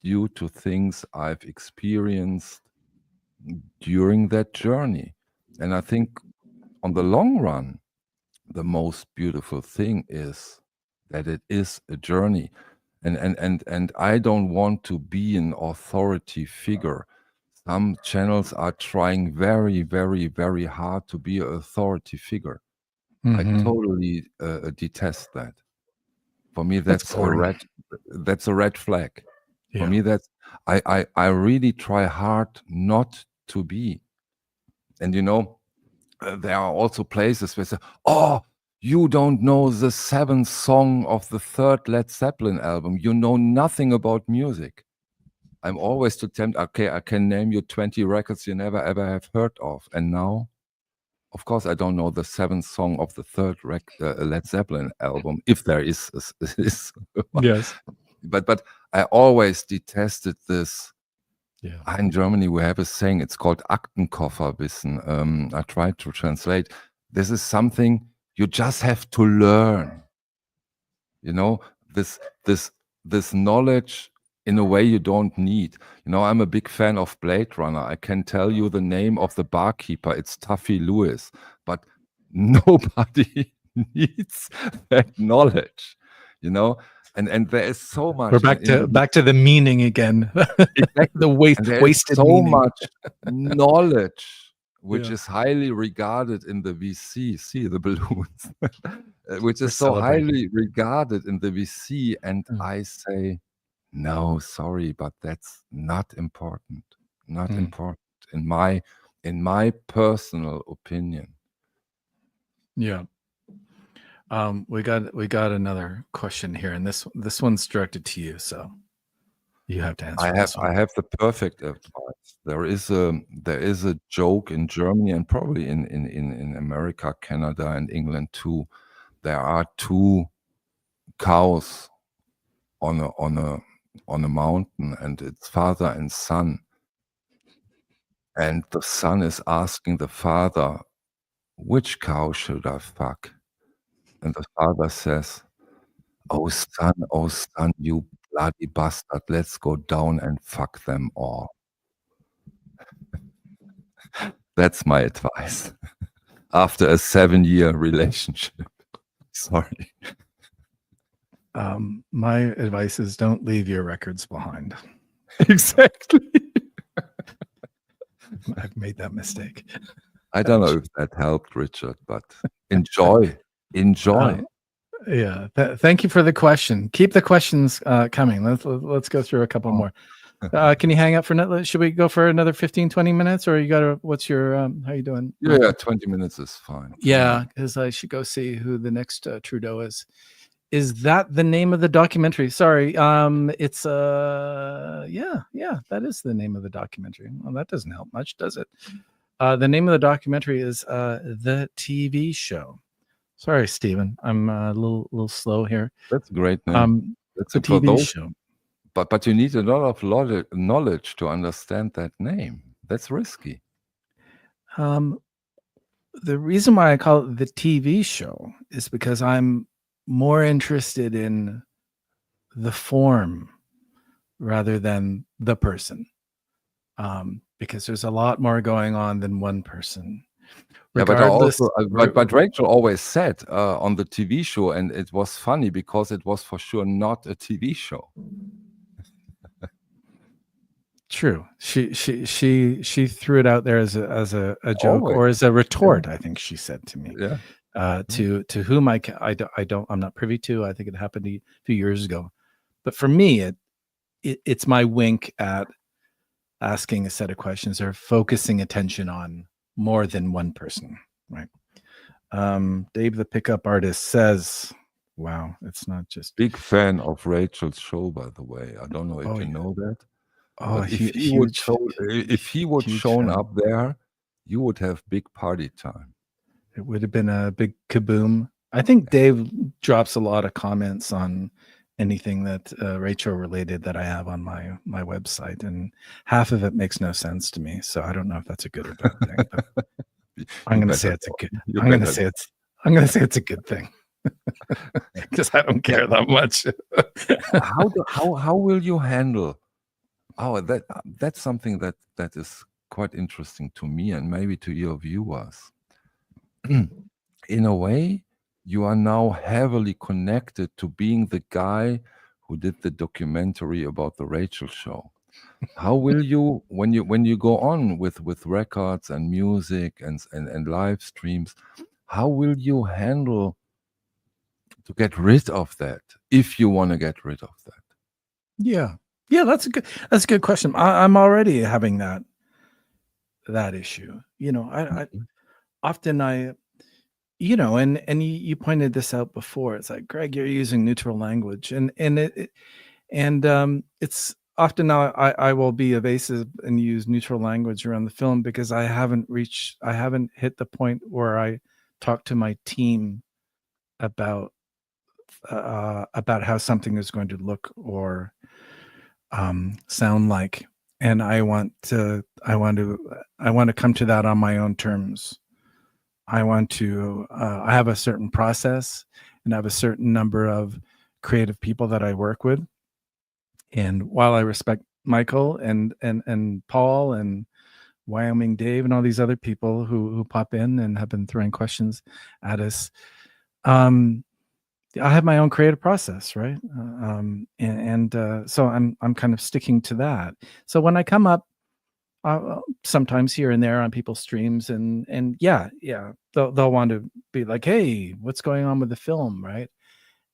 Speaker 2: due to things I've experienced during that journey. And I think on the long run, the most beautiful thing is that it is a journey. And I don't want to be an authority figure. Some channels are trying very, very, very hard to be an authority figure. I totally detest that. For me, that's a red flag. Yeah. For me, that's I really try hard not to be. And there are also places where say, "Oh, you don't know the 7th song of the 3rd Led Zeppelin album. You know nothing about music." I'm always to tempt, okay, I can name you 20 records you never ever have heard of. And now, of course, I don't know the 7th song of the 3rd Led Zeppelin album, if there is.
Speaker 1: Yes.
Speaker 2: But I always detested this.
Speaker 1: Yeah.
Speaker 2: In Germany, we have a saying, it's called Aktenkofferwissen. I tried to translate. This is something you just have to learn. This knowledge in a way you don't need. I'm a big fan of Blade Runner. I can tell you the name of the barkeeper. It's Tuffy Lewis. But nobody needs that knowledge, And there is so much.
Speaker 3: We're back to the meaning again.
Speaker 2: Exactly.
Speaker 3: The wasted
Speaker 2: so
Speaker 3: meaning.
Speaker 2: much knowledge, which is highly regarded in the VC. See the balloons, which is so highly regarded in the VC, and I say, no, sorry, but that's not important. Not important in my personal opinion.
Speaker 1: Yeah. We got another question here, and this one's directed to you, so you have to answer.
Speaker 2: I have the perfect advice. There is a joke in Germany and probably in America, Canada, and England too. There are 2 cows on a mountain, and it's father and son. And the son is asking the father, "Which cow should I fuck?" And the father says, oh son, you bloody bastard, let's go down and fuck them all." That's my advice. After a 7-year relationship. Sorry.
Speaker 1: My advice is don't leave your records behind.
Speaker 2: Exactly.
Speaker 1: I've made that mistake.
Speaker 2: I don't know if that helped, Richard, but enjoy.
Speaker 1: Yeah. Thank you for the question. Keep the questions coming. Let's go through a couple more. Can you hang up for another? Should we go for another 15, 20 minutes, or you got to? What's your? How you doing?
Speaker 2: Yeah, 20 minutes is fine.
Speaker 1: Yeah, because I should go see who the next Trudeau is. Is that the name of the documentary? Sorry, it's yeah, that is the name of the documentary. Well, that doesn't help much, does it? The name of the documentary is The TV Show. Sorry, Stephen, I'm a little slow here.
Speaker 2: That's a great name. That's
Speaker 1: The
Speaker 2: for
Speaker 1: TV
Speaker 2: those,
Speaker 1: show.
Speaker 2: but you need a lot of knowledge to understand that name. That's risky.
Speaker 1: The reason why I call it the TV show is because I'm more interested in the form rather than the person. Because there's a lot more going on than one person.
Speaker 2: Yeah, but but Rachel always said on the TV show, and it was funny because it was for sure not a TV show.
Speaker 1: True. She threw it out there as a joke
Speaker 2: Always.
Speaker 1: or as a retort. Yeah. I think she said to me.
Speaker 2: Yeah.
Speaker 1: To whom I'm not privy to. I think it happened a few years ago. But for me, it's my wink at asking a set of questions or focusing attention on more than one person, right? Dave, the pickup artist, says, wow, it's not just...
Speaker 2: Big fan of Rachel's show, by the way. I don't know if you know that.
Speaker 1: Oh,
Speaker 2: if he would shown up there, you would have big party time.
Speaker 1: It would have been a big kaboom. I think Dave drops a lot of comments on anything that Rachel related that I have on my website, and half of it makes no sense to me. So I don't know if that's a good or bad thing. But I'm going to say it's a good. I'm going to say it's a good thing because I don't care that much.
Speaker 2: How will you handle? Oh, that's something that is quite interesting to me and maybe to your viewers. In a way, you are now heavily connected to being the guy who did the documentary about the Rachel show. How will you, when you go on with records and music and live streams, how will you handle to get rid of that if you want to get rid of that?
Speaker 1: Yeah, that's a good question. I'm already having that issue. You know, I often and you pointed this out before. It's like, Greg, you're using neutral language, and it's often now I will be evasive and use neutral language around the film because I haven't hit the point where I talk to my team about how something is going to look or sound like, and I want to come to that on my own terms. I want to I have a certain process and I have a certain number of creative people that I work with, and while I respect Michael and Paul and Wyoming Dave and all these other people who pop in and have been throwing questions at us, I have my own creative process, right? So I'm kind of sticking to that. So when I come up, sometimes here and there on people's streams, and yeah, they'll want to be like, "Hey, what's going on with the film?" Right?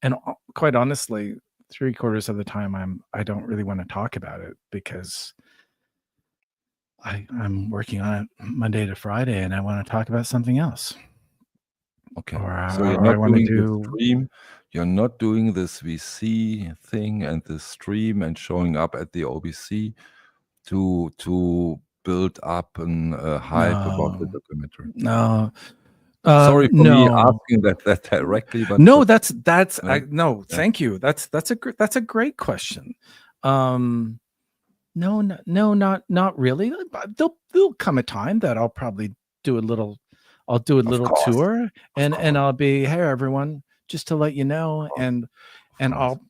Speaker 1: And quite honestly, 3/4 of the time, I don't really want to talk about it because I'm working on it Monday to Friday, and I want to talk about something else.
Speaker 2: Okay, so you're not doing the stream. You're not doing this VC thing and the stream and showing up at the OBC to build up a hype about the documentary.
Speaker 1: No.
Speaker 2: Sorry for me asking that directly, but
Speaker 1: no, thank you. That's a great question. No, not really. There'll come a time that I'll probably do a little tour, and I'll be, hey everyone, just to let you know, and I'll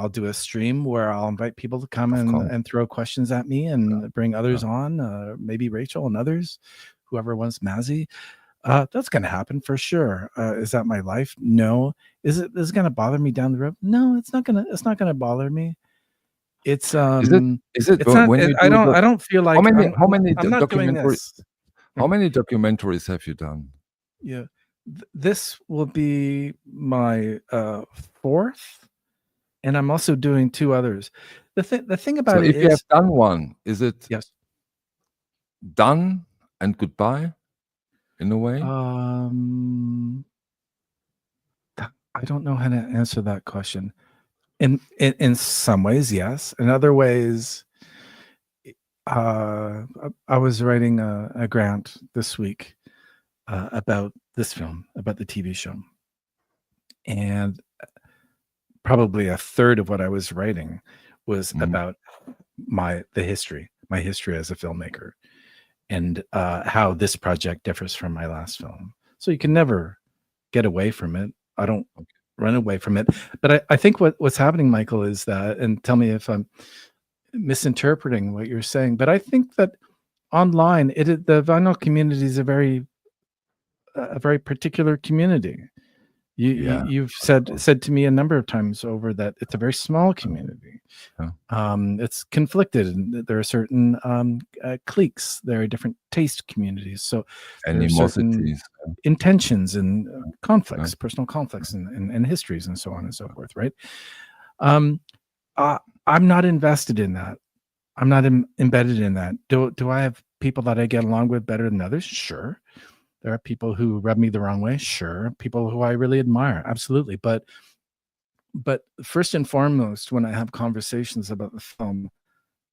Speaker 1: do a stream where I'll invite people to come and throw questions at me and bring others on, maybe Rachel and others, whoever wants Mazzy. That's going to happen for sure. Is that my life? No. Is it going to bother me down the road? No, it's not going to bother me. It's
Speaker 2: is it
Speaker 1: it's not, I don't feel like
Speaker 2: how many
Speaker 1: I'm not doing this.
Speaker 2: How many documentaries have you done?
Speaker 1: Yeah, this will be my fourth. and I'm also doing 2 others. The thing
Speaker 2: So
Speaker 1: about it
Speaker 2: if you have
Speaker 1: is,
Speaker 2: done one, is it
Speaker 1: yes,
Speaker 2: done and goodbye in a way?
Speaker 1: I don't know how to answer that question. In some ways, yes. In other ways, I was writing a grant this week about this film, about the TV show, and probably a third of what I was writing was
Speaker 2: Mhm.
Speaker 1: about my history as a filmmaker, and how this project differs from my last film. So you can never get away from it. I don't run away from it. But I think what's happening, Michael, is that, and tell me if I'm misinterpreting what you're saying, but I think that online, the vinyl community is a very particular community.
Speaker 2: Yeah,
Speaker 1: You've
Speaker 2: of course.
Speaker 1: said to me a number of times over that it's a very small community.
Speaker 2: Yeah.
Speaker 1: It's conflicted, and there are certain cliques. There are different taste communities. So there are certain
Speaker 2: Animosities.
Speaker 1: intentions and
Speaker 2: Yeah.
Speaker 1: conflicts, personal conflicts, and histories, and so on and so forth. Right? Um, I'm not invested in that. I'm not embedded in that. Do I have people that I get along with better than others? Sure. There are people who rub me the wrong way. Sure. People who I really admire. Absolutely. But first and foremost, when I have conversations about the film,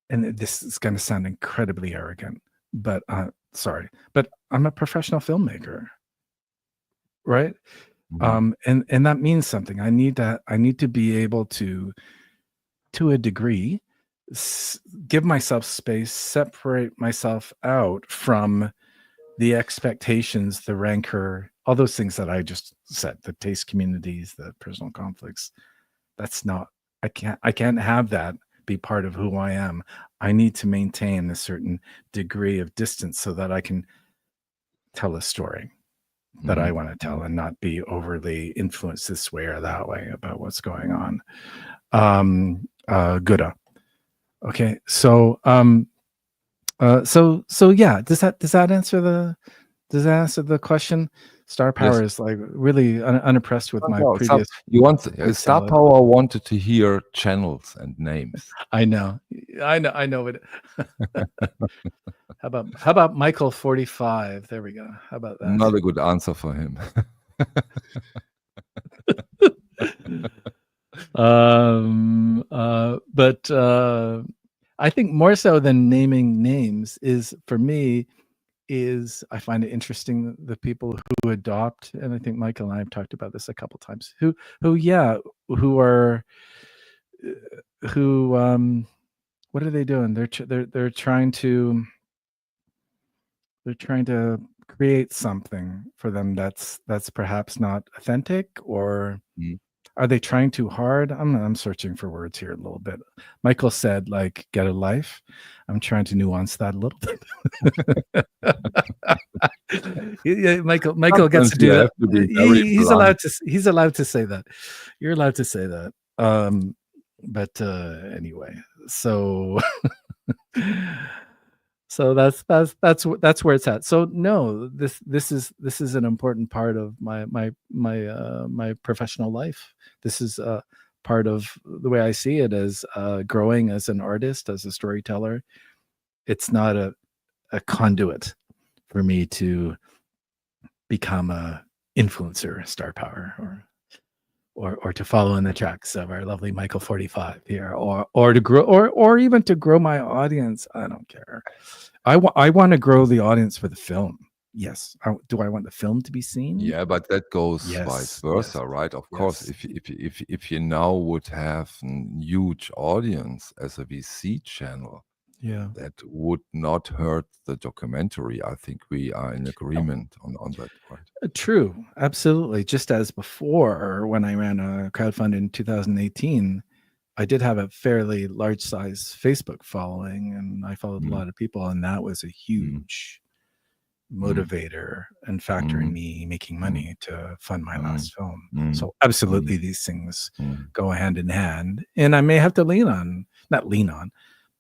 Speaker 1: and this is going to sound incredibly arrogant, but sorry, but I'm a professional filmmaker, right?
Speaker 2: Mhm.
Speaker 1: And that means something. I need to be able to a degree, give myself space, separate myself out from the expectations, the rancor, all those things that I just said, the taste communities, the personal conflicts. That's not, I can't have that be part of who I am. I need to maintain a certain degree of distance so that I can tell a story that I
Speaker 2: Mhm.
Speaker 1: want to tell and not be overly influenced this way or that way about what's going on. Good. Okay. So, so yeah, does that answer the question? Star
Speaker 2: Yes.
Speaker 1: Power is like really unimpressed with my
Speaker 2: Well,
Speaker 1: previous
Speaker 2: you want
Speaker 1: word
Speaker 2: Star
Speaker 1: salad.
Speaker 2: Power wanted to hear channels and names.
Speaker 1: I know it. How about Michael 45? There we go. How about that?
Speaker 2: Not a good answer for him.
Speaker 1: But I think more so than naming names is, for me, is I find it interesting the people who adopt, and I think Michael and I have talked about this a couple times, who are who what are they doing? They're trying to create something for them that's perhaps not authentic, or
Speaker 2: Mm.
Speaker 1: are they trying too hard? I'm searching for words here a little bit. Michael said, like, get a life. I'm trying to nuance that a little bit. Yeah, Michael gets
Speaker 2: Sometimes
Speaker 1: to
Speaker 2: you
Speaker 1: do that.
Speaker 2: have to be very blunt.
Speaker 1: He's allowed to say that. You're allowed to say that. But anyway, so so that's where it's at. So no, this is an important part of my professional life. This is part of the way I see it, as growing as an artist, as a storyteller. It's not a conduit for me to become a influencer, star power, or to follow in the tracks of our lovely Michael 45 here, or to grow, or even to grow my audience. I don't care. I want to grow the audience for the film. Yes. Do I want the film to be seen?
Speaker 2: Yeah, but that goes vice
Speaker 1: Yes.
Speaker 2: versa,
Speaker 1: Yes.
Speaker 2: right? Of course,
Speaker 1: Yes.
Speaker 2: if you now would have a huge audience as a VC channel,
Speaker 1: Yeah.
Speaker 2: that would not hurt the documentary. I think we are in agreement on that, right?
Speaker 1: True. Absolutely. Just as before, when I ran a crowdfund in 2018, I did have a fairly large size Facebook following, and I followed a
Speaker 2: Mm,
Speaker 1: lot of people, and that was a
Speaker 2: mm,
Speaker 1: huge
Speaker 2: mm,
Speaker 1: motivator and factor in
Speaker 2: mm,
Speaker 1: me making
Speaker 2: mm,
Speaker 1: money to fund my
Speaker 2: mm,
Speaker 1: last film.
Speaker 2: mm,
Speaker 1: So absolutely,
Speaker 2: mm,
Speaker 1: these things
Speaker 2: mm.
Speaker 1: go hand in hand, and I may have to not lean on,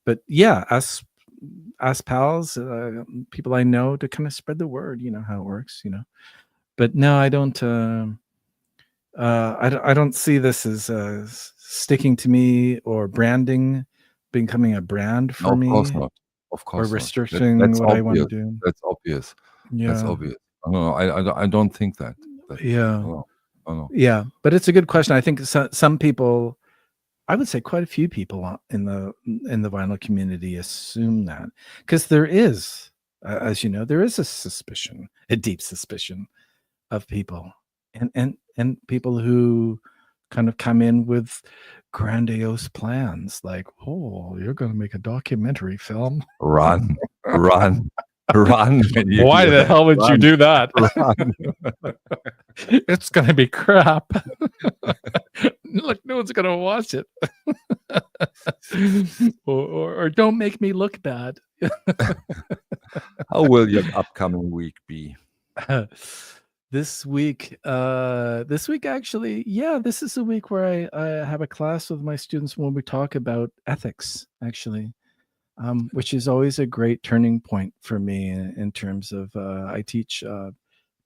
Speaker 1: but yeah, ask pals, people I know, to kind of spread the word. You know how it works, But no, I don't. I don't see this as sticking to me or branding, becoming a brand
Speaker 2: No,
Speaker 1: for
Speaker 2: of course
Speaker 1: me,
Speaker 2: not. Of
Speaker 1: or
Speaker 2: course not.
Speaker 1: restricting
Speaker 2: That's
Speaker 1: what I want to
Speaker 2: obvious.
Speaker 1: do.
Speaker 2: That's obvious. That's
Speaker 1: Yeah.
Speaker 2: obvious. No, I don't think that.
Speaker 1: Yeah.
Speaker 2: No.
Speaker 1: Yeah. But it's a good question. I think some people, I would say quite a few people in the vinyl community assume that, because there is, as you know, there is a suspicion, a deep suspicion of people and people who kind of come in with grandiose plans, like, oh, you're going to make a documentary film.
Speaker 2: Run. When you
Speaker 3: Why
Speaker 2: hear
Speaker 3: the
Speaker 2: that.
Speaker 3: hell would you
Speaker 2: Run.
Speaker 3: do that?
Speaker 2: Run.
Speaker 1: It's going to be crap. Look, no one's going to watch it. or don't make me look bad.
Speaker 2: How will your upcoming week be?
Speaker 1: This week actually, yeah, this is a week where I have a class with my students when we talk about ethics, actually, which is always a great turning point for me in terms of I teach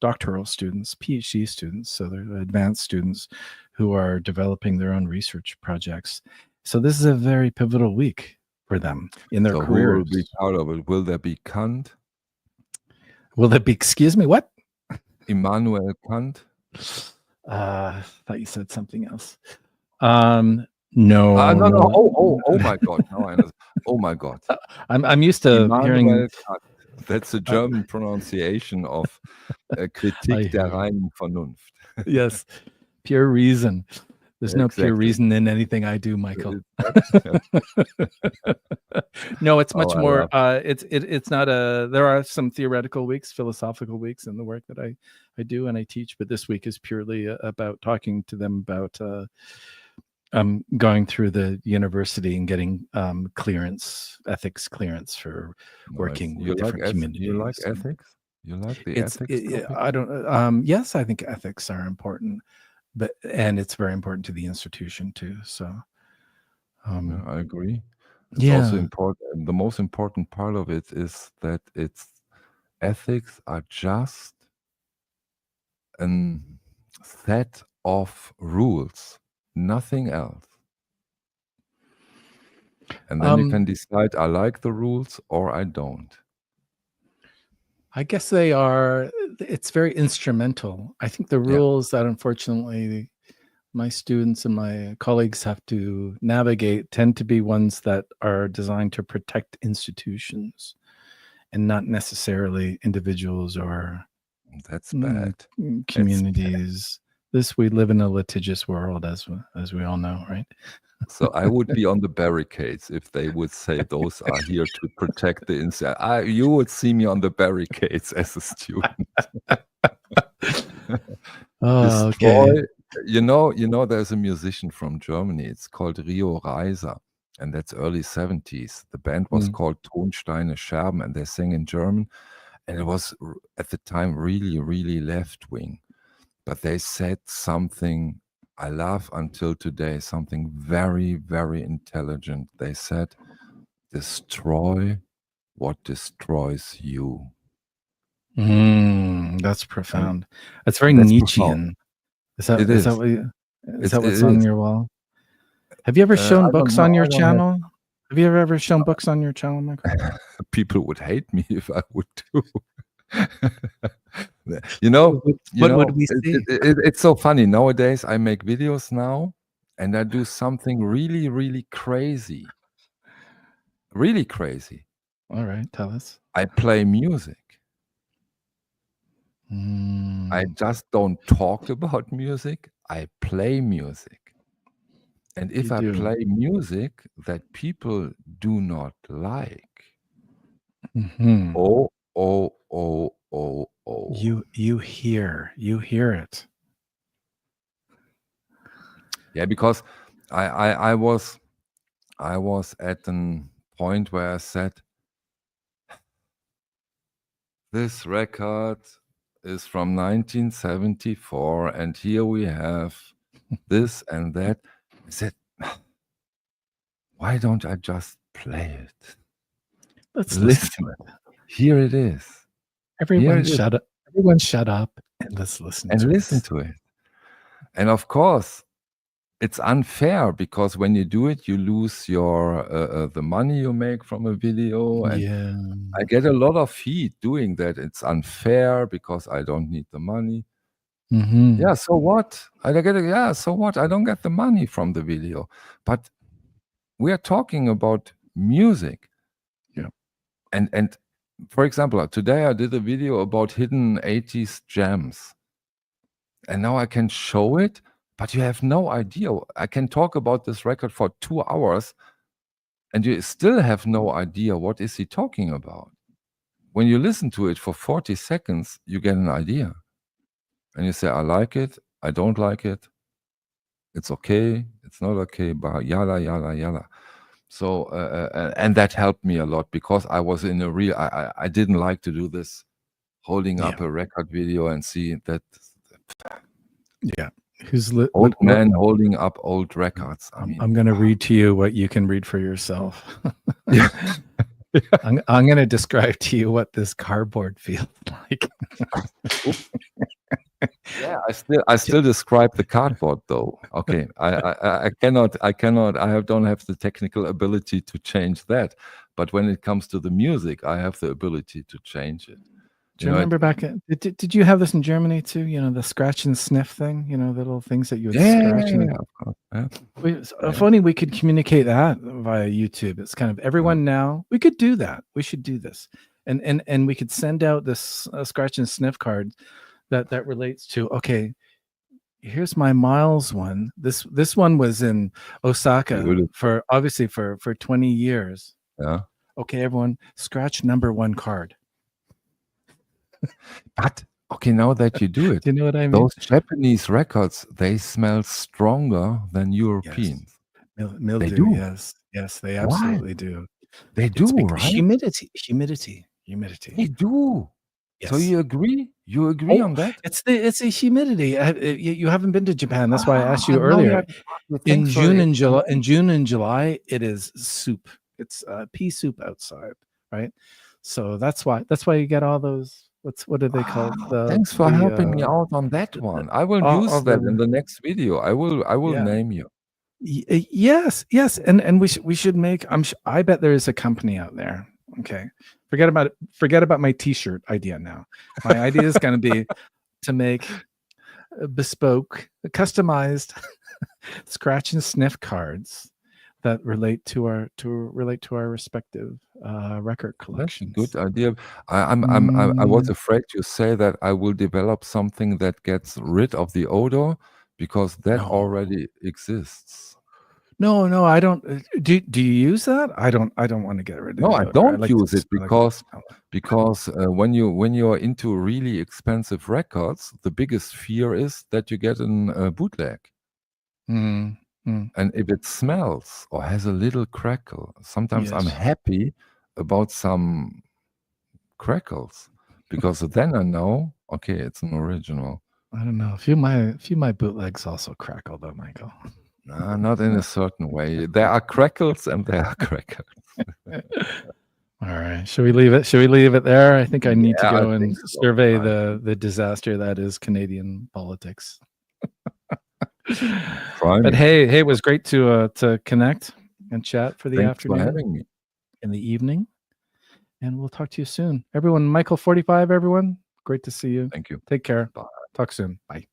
Speaker 1: doctoral students, PhD students, so they're advanced students who are developing their own research projects. So this is a very pivotal week for them in their
Speaker 2: So
Speaker 1: careers.
Speaker 2: who will be part of it? Will there be Kant?
Speaker 1: Will there be, excuse me, what?
Speaker 2: Immanuel Kant?
Speaker 1: Thought you said something else. No.
Speaker 2: No. Oh my God. Now I know. Oh my God.
Speaker 1: I'm used to hearing.
Speaker 2: Immanuel Kant. That's the German pronunciation of Kritik der reinen Vernunft.
Speaker 1: Yes, pure reason. There's no pure
Speaker 2: Exactly.
Speaker 1: reason in anything I do, Michael.
Speaker 2: Yeah.
Speaker 1: No, it's much
Speaker 2: I
Speaker 1: more.
Speaker 2: love
Speaker 1: It's not a. There are some theoretical weeks, philosophical weeks in the work that I do and I teach, but this week is purely about talking to them about going through the university and getting ethics clearance for working with different communities.
Speaker 2: You like ethics? You like the ethics topic?
Speaker 1: I don't. Yes, I think ethics are important, and it's very important to the institution too. So,
Speaker 2: Yeah, I agree. It's also
Speaker 1: yeah.
Speaker 2: important. The most important part of it is that ethics are just a set of rules, nothing else. And then you can decide, I like the rules or I don't.
Speaker 1: I guess they are. It's very instrumental. I think the rules that unfortunately my students and my colleagues have to navigate tend to be ones that are designed to protect institutions and not necessarily individuals or
Speaker 2: That's bad.
Speaker 1: communities. We live in a litigious world, as we all know, right?
Speaker 2: So I would be on the barricades if they would say those are here to protect the inside. You would see me on the barricades as a student. Destroy.
Speaker 1: Okay.
Speaker 2: You know, there's a musician from Germany. It's called Rio Reiser, and that's early 70s. The band was called Tonsteine Scherben, and they sang in German. And it was at the time really, really left wing. But they said something I love until today, something very, very intelligent. They said, destroy what destroys you.
Speaker 1: That's profound. That's very Nietzschean.
Speaker 2: Profound.
Speaker 1: Is that what's on your wall? Have you ever shown books on your channel? Have you ever shown books on your channel, Michael?
Speaker 2: People would hate me if I would do. What
Speaker 1: would we see?
Speaker 2: It's so funny. Nowadays, I make videos now, and I do something really, really crazy. Really crazy.
Speaker 1: All right, tell us.
Speaker 2: I play music. I just don't talk about music. I play music. And if I play music that people do not like, oh.
Speaker 1: You hear it.
Speaker 2: Yeah, because I was at a point where I said, this record is from 1974, and here we have this and that. I said, why don't I just play it?
Speaker 1: Let's listen to it.
Speaker 2: Here it is.
Speaker 1: Everyone shut up. Everyone shut up and let's listen to it.
Speaker 2: And of course, it's unfair because when you do it, you lose your the money you make from a video, and
Speaker 1: Yeah.
Speaker 2: I get a lot of heat doing that. It's unfair because I don't need the money.
Speaker 1: Mm-hmm.
Speaker 2: Yeah, so what? Yeah, so what? I don't get the money from the video, but we are talking about music.
Speaker 1: Yeah.
Speaker 2: And for example, today I did a video about hidden 80s gems. And now I can show it, but you have no idea. I can talk about this record for 2 hours and you still have no idea what is he talking about. When you listen to it for 40 seconds, you get an idea. And you say, I like it, I don't like it, it's okay, it's not okay, but yada, yada, yada. So, and that helped me a lot because I was in a real, I didn't like to do this, holding up a record video and see that
Speaker 1: Yeah. Who's lit?
Speaker 2: old man holding up old records. I mean,
Speaker 1: I'm going to read to you what you can read for yourself.
Speaker 2: Yeah.
Speaker 1: I'm going to describe to you what this cardboard feels like.
Speaker 2: Yeah, I still describe the cardboard though. Okay, I cannot. Don't have the technical ability to change that. But when it comes to the music, I have the ability to change it.
Speaker 1: Do you remember back at, did you have this in Germany too? You know, the scratch and sniff thing, you know, the little things that you would scratch.
Speaker 2: Yeah, of course.
Speaker 1: If only we could communicate that via YouTube. It's kind of everyone now. We could do that. We should do this. And we could send out this scratch and sniff card that relates to, okay, here's my Miles one. This one was in Osaka for 20 years.
Speaker 2: Yeah.
Speaker 1: Okay, everyone, scratch number 1 card.
Speaker 2: But okay, now that you do it,
Speaker 1: Do you know what I mean?
Speaker 2: those Japanese records, they smell stronger than Europeans.
Speaker 1: Yes. Mildew,
Speaker 2: they do.
Speaker 1: Yes, they absolutely do.
Speaker 2: They do, right?
Speaker 1: Humidity.
Speaker 2: They do.
Speaker 1: Yes.
Speaker 2: So you agree? You agree on that?
Speaker 1: It's the humidity. You haven't been to Japan. That's why I asked you earlier. In June and July, it is soup. It's pea soup outside, right? So that's why you get all those. What are they called?
Speaker 2: Thanks for helping me out on that one. I will use that in the next video. I will name you.
Speaker 1: Yes, and we should make. I bet there is a company out there. Okay, forget about my T-shirt idea now. My idea is going to be to make bespoke, customized scratch and sniff cards that relate to our respective record collections.
Speaker 2: That's a good idea. I was afraid you say that I will develop something that gets rid of the odor because that already exists.
Speaker 1: No, I don't. Do you use that? I don't want to get rid of it.
Speaker 2: No, I don't use it because when you're into really expensive records, the biggest fear is that you get a bootleg. And if it smells or has a little crackle, sometimes I'm happy about some crackles because then I know, okay, it's an original.
Speaker 1: I don't know. A few of my bootlegs also crackle though, Michael.
Speaker 2: Not in a certain way. There are crackles and there are crackles.
Speaker 1: All right. Should we leave it there? I think I need to go and survey the disaster that is Canadian politics. But hey, it was great to connect and chat for the afternoon.
Speaker 2: Thanks for having me.
Speaker 1: In the evening. And we'll talk to you soon. Everyone, Michael 45, everyone. Great to see you.
Speaker 2: Thank you.
Speaker 1: Take care.
Speaker 2: Bye.
Speaker 1: Talk soon. Bye.